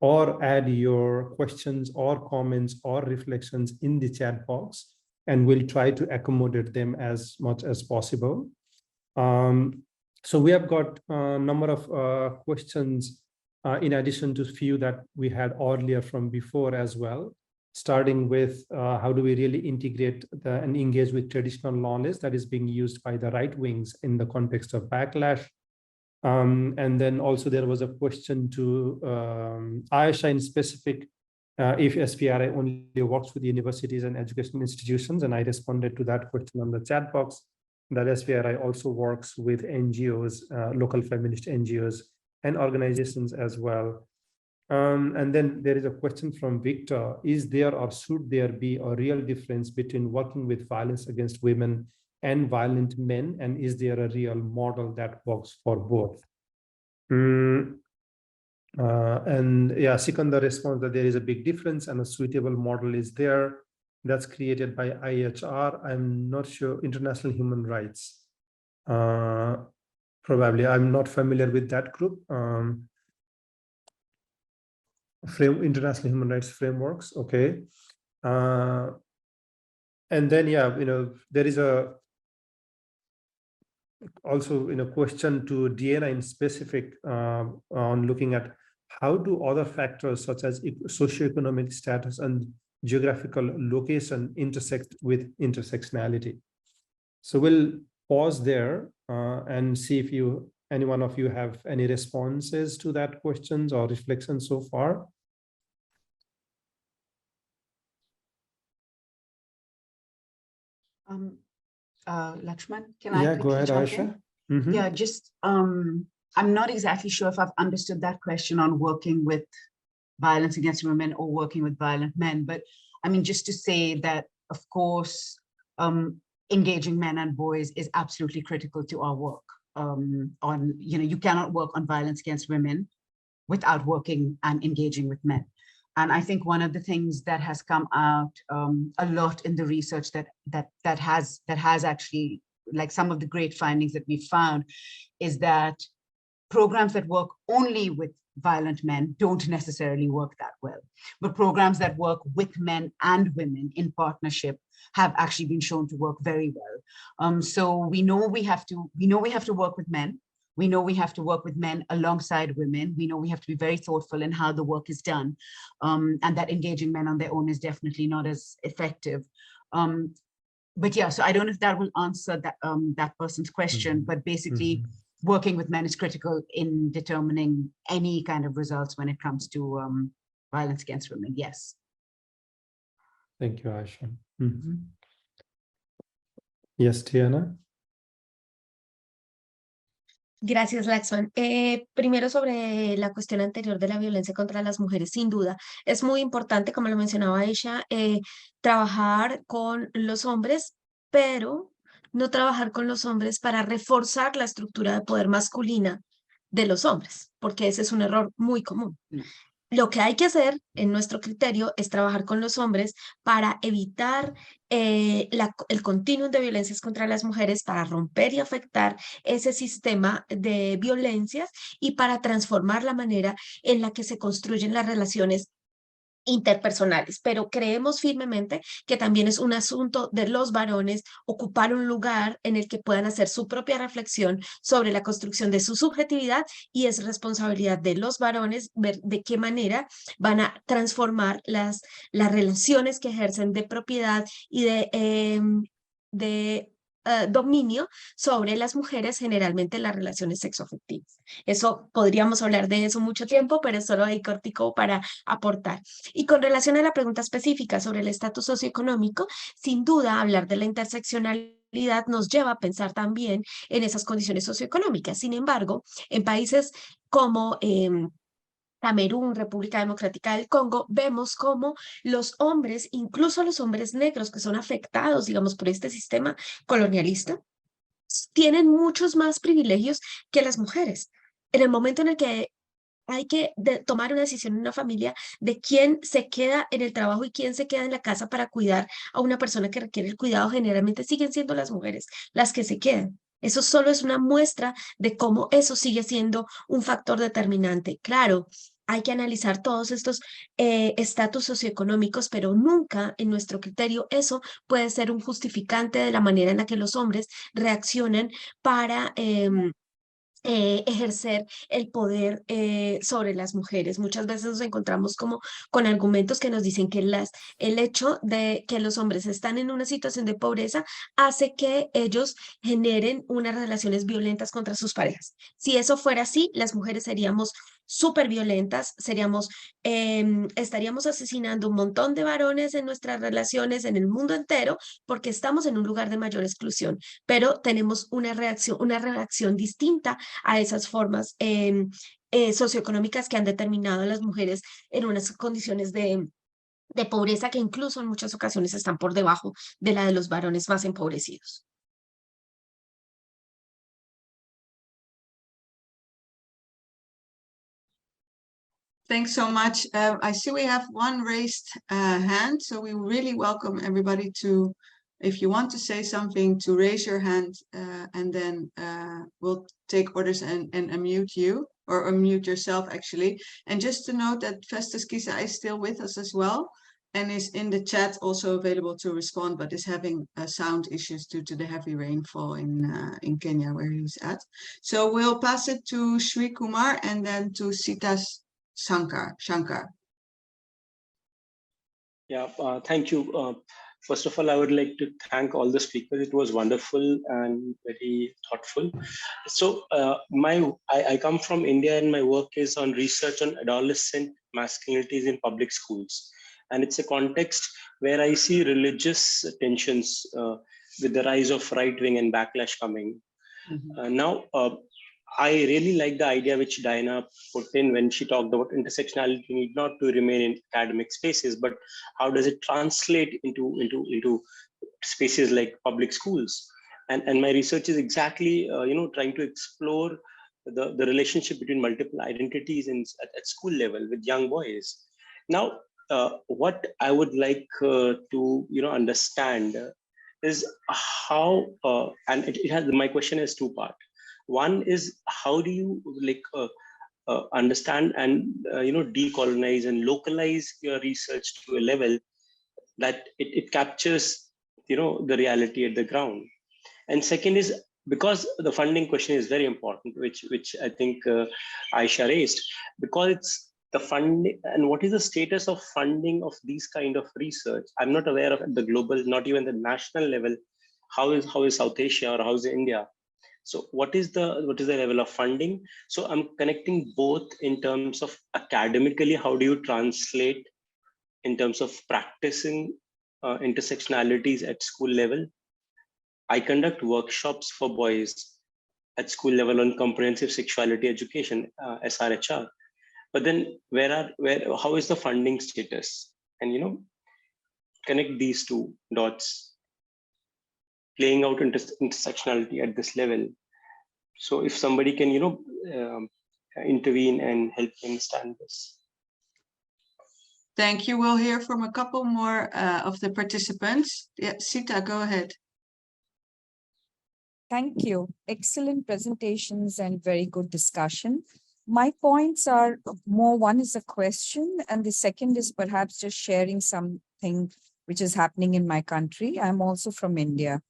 or add your questions or comments or reflections in the chat box, and we'll try to accommodate them as much as possible. So we have got a number of questions in addition to a few that we had earlier from before as well, starting with how do we really integrate and engage with traditional knowledge that is being used by the right wings in the context of backlash. And then also there was a question to Ayesha in specific, if SVRI only works with universities and educational institutions, and I responded to that question on the chat box, that SVRI also works with NGOs, local feminist NGOs and organizations as well. And then there is a question from Victor: is there or should there be a real difference between working with violence against women and violent men, and is there a real model that works for both? And yeah, Sikandar responds that there is a big difference and a suitable model is there that's created by IHR. I'm not sure, International Human Rights. Probably, I'm not familiar with that group. International Human Rights Frameworks, okay. And then, yeah, there is also question to Diana in specific on looking at how do other factors such as socioeconomic status and geographical location intersect with intersectionality. So we'll pause there and see if any one of you have any responses to that questions or reflections so far.
Lakshman, can I quickly
go ahead,
jump
Ayesha.
in?
Mm-hmm.
Yeah, just I'm not exactly sure if I've understood that question on working with violence against women or working with violent men, but I mean, just to say that, of course, engaging men and boys is absolutely critical to our work. You cannot work on violence against women without working and engaging with men. And I think one of the things that has come out a lot in the research that has actually, like some of the great findings that we found, is that programs that work only with violent men don't necessarily work that well. But programs that work with men and women in partnership have actually been shown to work very well. So we know we have to work with men. We know we have to work with men alongside women. We know we have to be very thoughtful in how the work is done, and that engaging men on their own is definitely not as effective. But yeah, so I don't know if that will answer that that person's question, but basically working with men is critical in determining any kind of results when it comes to violence against women. Yes.
Thank you, Ayesha. Yes, Tiana.
Gracias, Laxman. Primero sobre la cuestión anterior de la violencia contra las mujeres, sin duda, es muy importante, como lo mencionaba Ayesha, trabajar con los hombres, pero no trabajar con los hombres para reforzar la estructura de poder masculina de los hombres, porque ese es un error muy común. Lo que hay que hacer, en nuestro criterio, es trabajar con los hombres para evitar el continuum de violencias contra las mujeres, para romper y afectar ese sistema de violencias y para transformar la manera en la que se construyen las relaciones interpersonales, pero creemos firmemente que también es un asunto de los varones ocupar un lugar en el que puedan hacer su propia reflexión sobre la construcción de su subjetividad, y es responsabilidad de los varones ver de qué manera van a transformar las relaciones que ejercen de propiedad y de dominio sobre las mujeres, generalmente las relaciones sexoafectivas. Eso podríamos hablar de eso mucho tiempo, pero solo ahí cortico para aportar. Y con relación a la pregunta específica sobre el estatus socioeconómico, sin duda hablar de la interseccionalidad nos lleva a pensar también en esas condiciones socioeconómicas. Sin embargo, en países como Camerún, República Democrática del Congo, vemos cómo los hombres, incluso los hombres negros que son afectados, digamos, por este sistema colonialista, tienen muchos más privilegios que las mujeres. En el momento en el que hay que tomar una decisión en una familia de quién se queda en el trabajo y quién se queda en la casa para cuidar a una persona que requiere el cuidado, generalmente siguen siendo las mujeres las que se quedan. Eso solo es una muestra de cómo eso sigue siendo un factor determinante. Claro, hay que analizar todos estos estatus socioeconómicos, pero nunca, en nuestro criterio, eso puede ser un justificante de la manera en la que los hombres reaccionan para ejercer el poder sobre las mujeres. Muchas veces nos encontramos como con argumentos que nos dicen que el hecho de que los hombres están en una situación de pobreza hace que ellos generen unas relaciones violentas contra sus parejas. Si eso fuera así, las mujeres seríamos súper violentas, estaríamos asesinando un montón de varones en nuestras relaciones en el mundo entero, porque estamos en un lugar de mayor exclusión, pero tenemos una reacción distinta a esas formas socioeconómicas que han determinado a las mujeres en unas condiciones de pobreza que incluso en muchas ocasiones están por debajo de la de los varones más empobrecidos.
Thanks so much. I see we have one raised hand, so we really welcome everybody to, if you want to say something, to raise your hand, and then we'll take orders and unmute you, or unmute yourself actually. And just to note that Festus Kisa is still with us as well, and is in the chat also available to respond, but is having sound issues due to the heavy rainfall in Kenya where he's at. So we'll pass it to Shri Kumar and then to Sita Shankar.
Yeah, thank you. First of all, I would like to thank all the speakers. It was wonderful and very thoughtful. So I come from India, and my work is on research on adolescent masculinities in public schools. And it's a context where I see religious tensions with the rise of right wing and backlash coming. Now, I really like the idea which Diana put in when she talked about intersectionality need not to remain in academic spaces, but how does it translate into spaces like public schools? And my research is exactly trying to explore the relationship between multiple identities at school level with young boys. Now, what I would like to understand is how, and it has, my question is two-part. One is, how do you understand and decolonize and localize your research to a level that it captures the reality at the ground? And second is, because the funding question is very important, which I think Ayesha raised, because it's the funding and what is the status of funding of these kind of research. I'm not aware of at the global, not even the national level. How is South Asia or how is India? So what is the level of funding? So I'm connecting both in terms of academically, how do you translate in terms of practicing intersectionalities at school level? I conduct workshops for boys at school level on comprehensive sexuality education, SRHR. But then how is the funding status? And connect these two dots, playing out intersectionality at this level. So if somebody can, intervene and help me understand this.
Thank you. We'll hear from a couple more of the participants. Yeah, Sita, go ahead.
Thank you. Excellent presentations and very good discussion. My points are more, one is a question, and the second is perhaps just sharing something which is happening in my country. I'm also from India.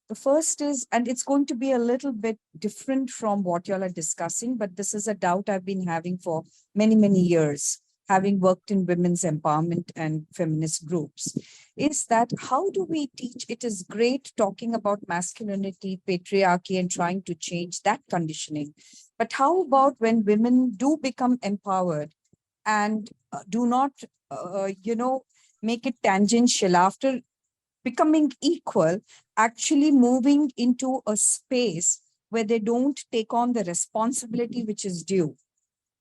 The first is, and it's going to be a little bit different from what y'all are discussing, but this is a doubt I've been having for many, many years, having worked in women's empowerment and feminist groups, is that how do we teach? It is great talking about masculinity, patriarchy, and trying to change that conditioning. But how about when women do become empowered and do not, make it tangential after becoming equal, actually moving into a space where they don't take on the responsibility which is due,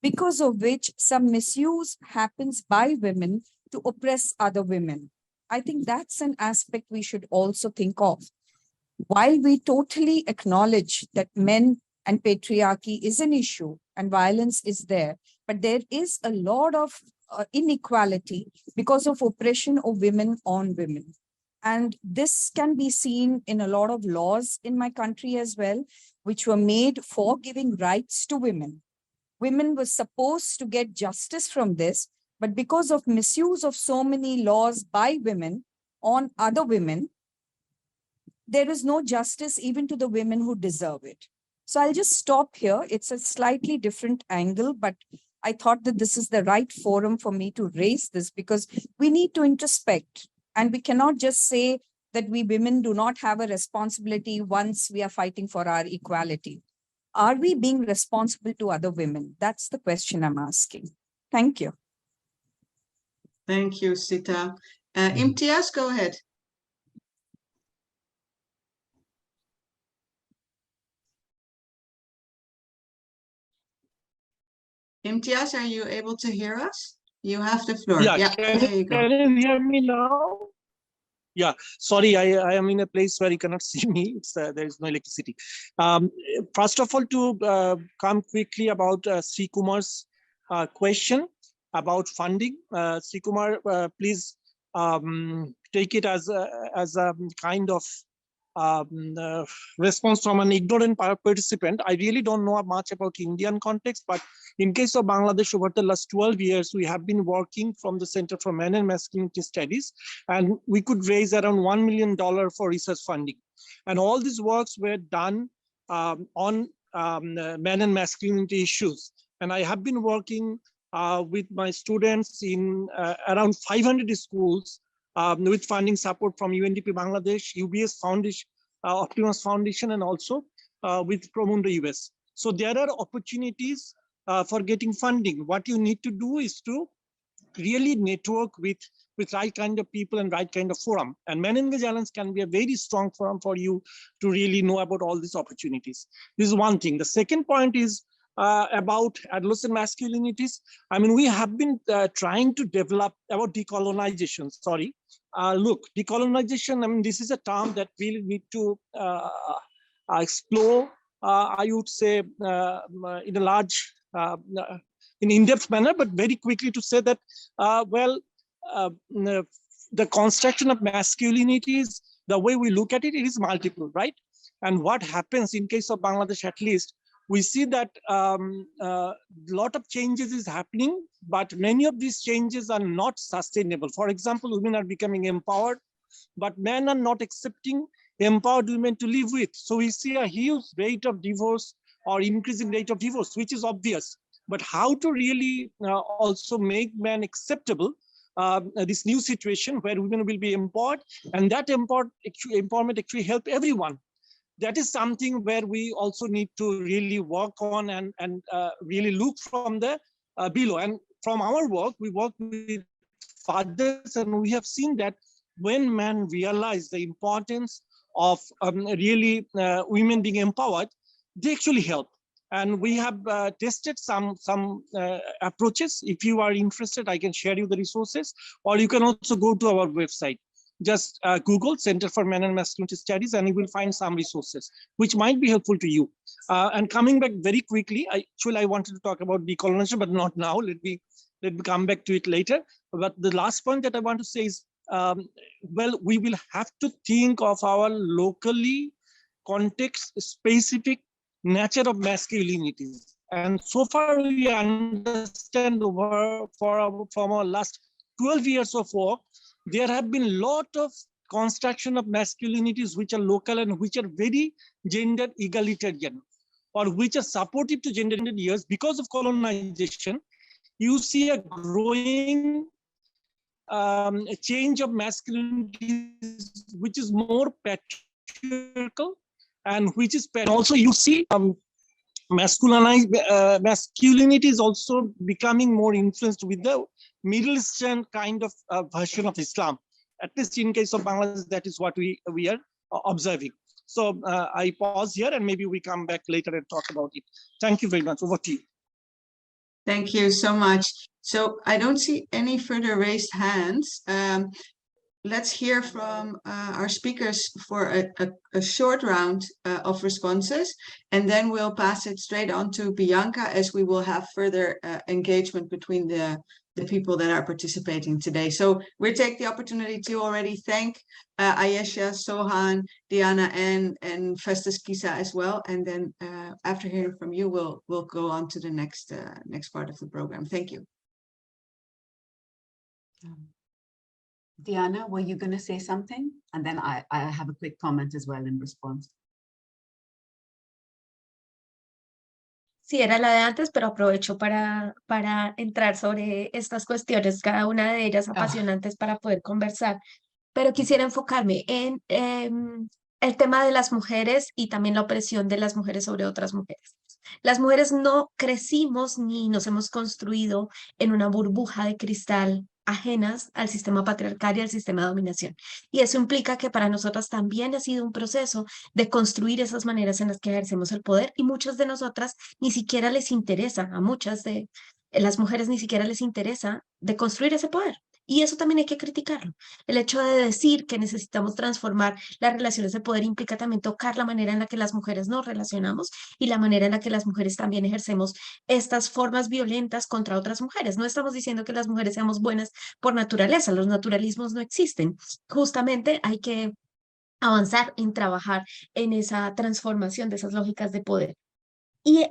because of which some misuse happens by women to oppress other women. I think that's an aspect we should also think of. While we totally acknowledge that men and patriarchy is an issue and violence is there, but there is a lot of inequality because of oppression of women on women. And this can be seen in a lot of laws in my country as well, which were made for giving rights to women. Women were supposed to get justice from this, but because of misuse of so many laws by women on other women, there is no justice even to the women who deserve it. So I'll just stop here. It's a slightly different angle, but I thought that this is the right forum for me to raise this, because we need to introspect, and we cannot just say that we women do not have a responsibility once we are fighting for our equality. Are we being responsible to other women? That's the question I'm asking. Thank you.
Thank you, Sita. Imtiaz, go ahead. Imtiaz, are you able to hear us? You have the floor.
Yeah,
there you go.
Can you hear me now? Yeah, sorry, I am in a place where you cannot see me. It's there is no electricity. First of all, to come quickly about Sri Kumar's question about funding. Sri Kumar, please take it as a kind of response from an ignorant participant. I really don't know much about Indian context, but in case of Bangladesh, over the last 12 years, we have been working from the Center for Men and Masculinity Studies, and we could raise around $1 million for research funding. And all these works were done on men and masculinity issues. And I have been working with my students in around 500 schools with funding support from UNDP Bangladesh, UBS Foundation, Optimus Foundation, and also with Promundo US. So there are opportunities for getting funding. What you need to do is to really network with right kind of people and right kind of forum. And Men Engage Alliance can be a very strong forum for you to really know about all these opportunities. This is one thing. The second point is about adolescent masculinities. I mean, we have been trying to develop about decolonization. Sorry. Look, decolonization, I mean, this is a term that we need to explore, I would say, in a large in in-depth manner, but very quickly to say that, the construction of masculinity is, the way we look at it, it is multiple, right? And what happens in case of Bangladesh, at least, we see that lot of changes is happening, but many of these changes are not sustainable. For example, women are becoming empowered, but men are not accepting empowered women to live with. So we see a huge rate of divorce or increasing rate of divorce, which is obvious. But how to really also make men acceptable this new situation where women will be empowered, and that empowerment actually help everyone. That is something where we also need to really work on and really look from the below. And from our work, we work with fathers, and we have seen that when men realize the importance of really women being empowered, they actually help. And we have tested some approaches. If you are interested, I can share you the resources, or you can also go to our website. Just Google Center for Men and Masculinity Studies, and you will find some resources which might be helpful to you. And coming back very quickly, I wanted to talk about decolonization, but not now. Let me come back to it later. But the last point that I want to say is, well, we will have to think of our locally context-specific nature of masculinities. And so far, we understand from our last 12 years of work, there have been a lot of construction of masculinities which are local and which are very gender egalitarian, or which are supportive to gender years. Because of colonization, you see a growing change of masculinities, which is more patriarchal, and which is also you see masculinity is also becoming more influenced with the Middle Eastern kind of version of Islam. At least in case of Bangladesh, that is what we are observing. So I pause here, and maybe we come back later and talk about it. Thank you very much. Over to you.
Thank you so much. So I don't see any further raised hands. Let's hear from our speakers for a short round of responses, and then we'll pass it straight on to Bianca, as we will have further engagement between the people that are participating today. So we take the opportunity to already thank Ayesha, Sohan, Diana, and Festus, Kisa as well. And then after hearing from you, we'll go on to the next part of the program. Thank you.
Diana, were you going to say something? And then I have a quick comment as well in response.
Sí, era la de antes, pero aprovecho para entrar sobre estas cuestiones, cada una de ellas apasionantes para poder conversar. Pero quisiera enfocarme en el tema de las mujeres y también la opresión de las mujeres sobre otras mujeres. Las mujeres no crecimos ni nos hemos construido en una burbuja de cristal ajenas al sistema patriarcal y al sistema de dominación. Y eso implica que para nosotras también ha sido un proceso de construir esas maneras en las que ejercemos el poder, y muchas de nosotras ni siquiera les interesa, a muchas de las mujeres ni siquiera les interesa de construir ese poder. Y eso también hay que criticarlo. El hecho de decir que necesitamos transformar las relaciones de poder implica también tocar la manera en la que las mujeres nos relacionamos y la manera en la que las mujeres también ejercemos estas formas violentas contra otras mujeres. No estamos diciendo que las mujeres seamos buenas por naturaleza, los naturalismos no existen. Justamente hay que avanzar en trabajar en esa transformación de esas lógicas de poder. Y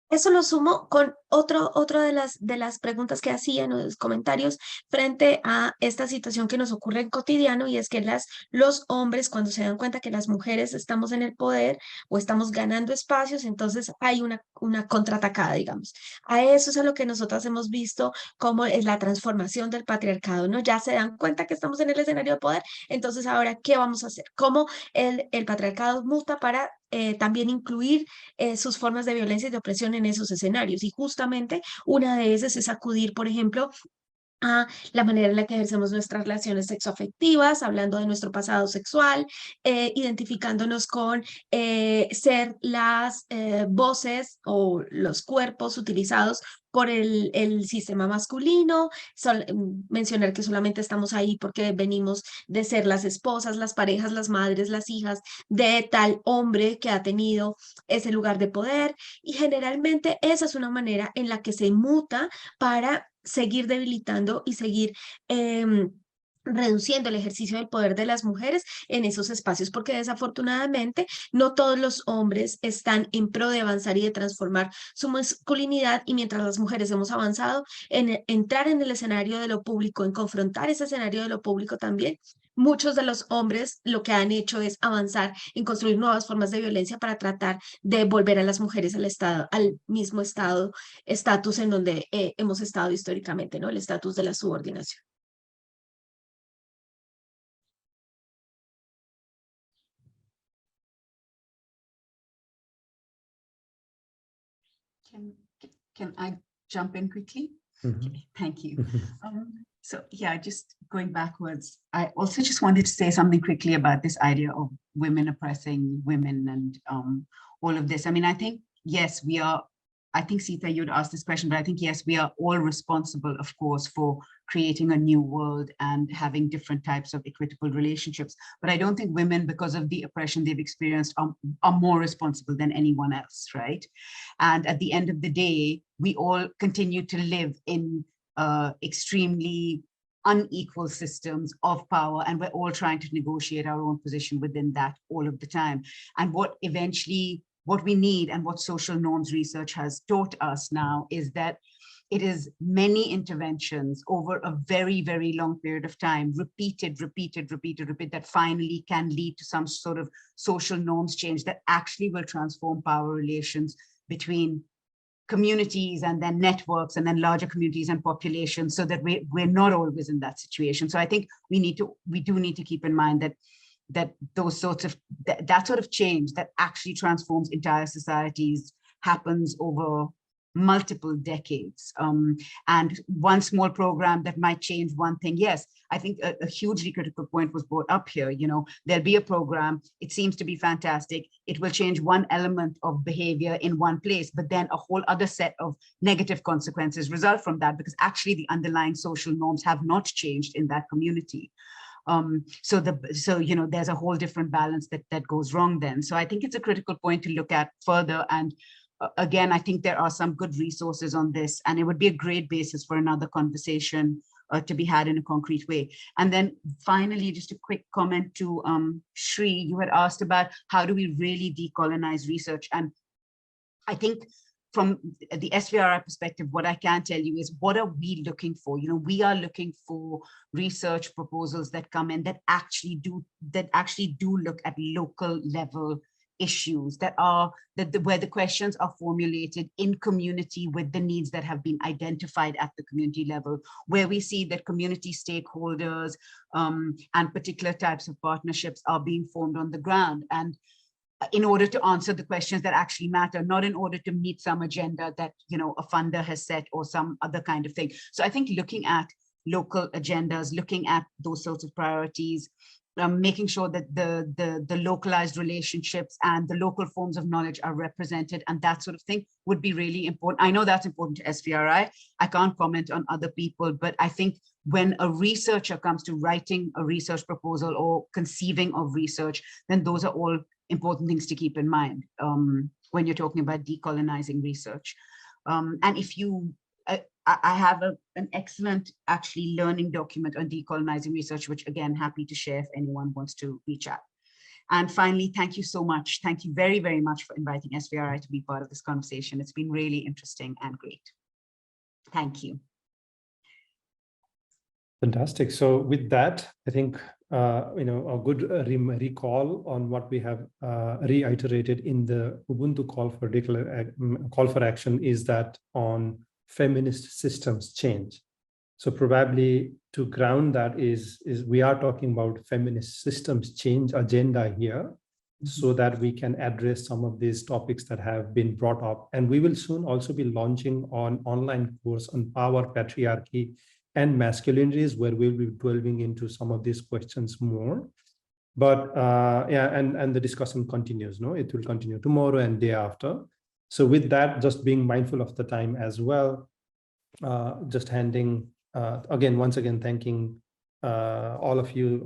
eso lo sumo con otro de las preguntas que hacían o de los comentarios frente a esta situación que nos ocurre en cotidiano, y es que los hombres, cuando se dan cuenta que las mujeres estamos en el poder o estamos ganando espacios, entonces hay una contraatacada, digamos. A eso es a lo que nosotras hemos visto como es la transformación del patriarcado, ¿no? Ya se dan cuenta que estamos en el escenario de poder, entonces ahora, ¿qué vamos a hacer? ¿Cómo el patriarcado muta para también incluir sus formas de violencia y de opresión en esos escenarios? Y justamente una de esas es acudir, por ejemplo, a la manera en la que ejercemos nuestras relaciones sexoafectivas, hablando de nuestro pasado sexual, identificándonos con ser las voces o los cuerpos utilizados por el sistema masculino, mencionar que solamente estamos ahí porque venimos de ser las esposas, las parejas, las madres, las hijas de tal hombre que ha tenido ese lugar de poder, y generalmente esa es una manera en la que se muta para seguir debilitando y seguir reduciendo el ejercicio del poder de las mujeres en esos espacios, porque desafortunadamente no todos los hombres están en pro de avanzar y de transformar su masculinidad, y mientras las mujeres hemos avanzado en entrar en el escenario de lo público, en confrontar ese escenario de lo público también, muchos de los hombres lo que han hecho es avanzar en construir nuevas formas de violencia para tratar de volver a las mujeres al estado, al mismo estatus en donde hemos estado históricamente, ¿no? El estatus de la subordinación.
Can I jump in quickly?
Mm-hmm.
Okay, thank you. So yeah, just going backwards, I also just wanted to say something quickly about this idea of women oppressing women and all of this. I mean, I think, yes, we are, I think, Sita, you'd asked this question, but I think, yes, we are all responsible, of course, for creating a new world and having different types of equitable relationships. But I don't think women, because of the oppression they've experienced, are more responsible than anyone else, right? And at the end of the day, we all continue to live in extremely unequal systems of power, and we're all trying to negotiate our own position within that all of the time. And what we need, and what social norms research has taught us now, is that it is many interventions over a very, very long period of time, repeated, that finally can lead to some sort of social norms change that actually will transform power relations between communities and then networks and then larger communities and populations, so that we're not always in that situation. So I think we do need to keep in mind that those sorts of that sort of change that actually transforms entire societies happens over multiple decades. And one small program that might change one thing, yes, I think a hugely critical point was brought up here. You know, there'll be a program, it seems to be fantastic, it will change one element of behavior in one place, but then a whole other set of negative consequences result from that, because actually the underlying social norms have not changed in that community. So you know, there's a whole different balance that goes wrong then. So I think it's a critical point to look at further. And again, I think there are some good resources on this, and it would be a great basis for another conversation to be had in a concrete way. And then finally, just a quick comment to Shri, you had asked about how do we really decolonize research? And I think from the SVRI perspective, what I can tell you is, what are we looking for? You know, we are looking for research proposals that come in that actually do look at local level issues, where the questions are formulated in community with the needs that have been identified at the community level, where we see that community stakeholders and particular types of partnerships are being formed on the ground, and in order to answer the questions that actually matter, not in order to meet some agenda that, you know, a funder has set or some other kind of thing. So I think looking at local agendas, looking at those sorts of priorities, making sure that the localized relationships and the local forms of knowledge are represented and that sort of thing would be really important. I know that's important to SVRI. I can't comment on other people, but I think when a researcher comes to writing a research proposal or conceiving of research, then those are all important things to keep in mind when you're talking about decolonizing research. And if you, I have an excellent actually learning document on decolonizing research, which again, happy to share if anyone wants to reach out. And finally, thank you so much. Thank you very, very much for inviting SVRI to be part of this conversation. It's been really interesting and great. Thank you.
Fantastic. So with that, I think, you know, a good recall on what we have reiterated in the Ubuntu call for action is that on feminist systems change. So probably to ground that is we are talking about feminist systems change agenda here, so that we can address some of these topics that have been brought up. And we will soon also be launching an online course on power, patriarchy, and masculinities, where we'll be delving into some of these questions more. But yeah, and the discussion continues, no? It will continue tomorrow and day after. So with that, just being mindful of the time as well, just handing, once again, thanking all of you,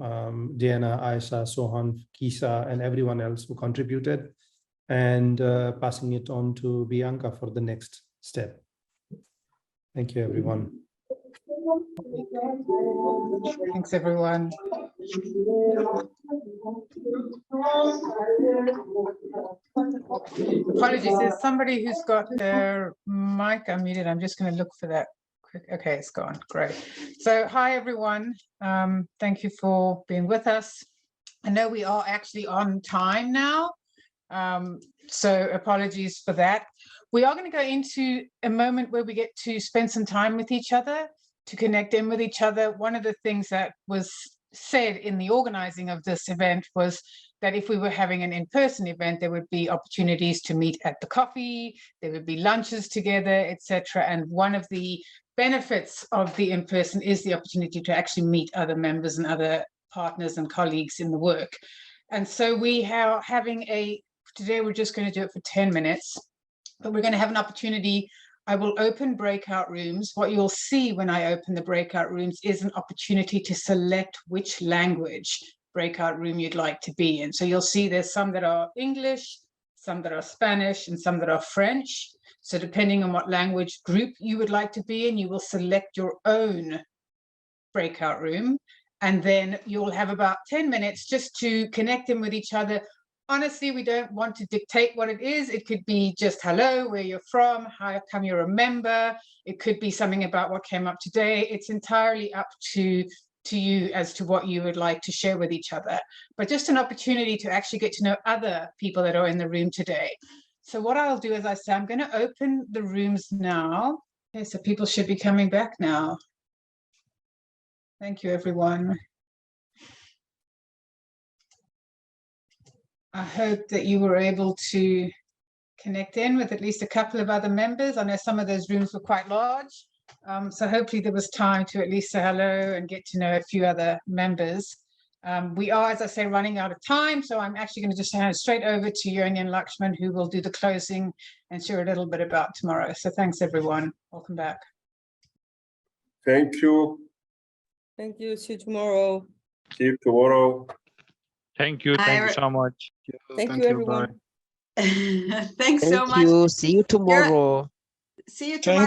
Diana, Ayesha, Sohan, Kisa, and everyone else who contributed, and passing it on to Bianca for the next step. Thank you, everyone.
Thanks, everyone. Apologies, there's somebody who's got their mic unmuted. I'm just going to look for that quick. Okay, it's gone. Great. So hi, everyone. Thank you for being with us. I know we are actually on time now, so apologies for that. We are going to go into a moment where we get to spend some time with each other, to connect in with each other. One of the things that was said in the organizing of this event was that if we were having an in-person event, there would be opportunities to meet at the coffee, there would be lunches together, etc. And one of the benefits of the in-person is the opportunity to actually meet other members and other partners and colleagues in the work. And so we are having today we're just going to do it for 10 minutes, but we're going to have an opportunity. I will open breakout rooms. What you'll see when I open the breakout rooms is an opportunity to select which language breakout room you'd like to be in. So you'll see there's some that are English, some that are Spanish, and some that are French. So depending on what language group you would like to be in, you will select your own breakout room. And then you'll have about 10 minutes just to connect in with each other. Honestly, we don't want to dictate what it is. It could be just hello, where you're from, how come you're a member. It could be something about what came up today. It's entirely up to you as to what you would like to share with each other. But just an opportunity to actually get to know other people that are in the room today. So what I'll do, as I say, I'm going to open the rooms now. Okay, so people should be coming back now. Thank you, everyone. I hope that you were able to connect in with at least a couple of other members. I know some of those rooms were quite large, so hopefully there was time to at least say hello and get to know a few other members. We are, as I say, running out of time, so I'm actually going to just hand it straight over to Yoni and Lakshman, who will do the closing and share a little bit about tomorrow. So thanks, everyone. Welcome back.
Thank you.
Thank you. See you tomorrow.
See you tomorrow.
Thank you so much.
Thank you, everyone.
Thanks so
Thank
much.
you. See you tomorrow.
See you tomorrow.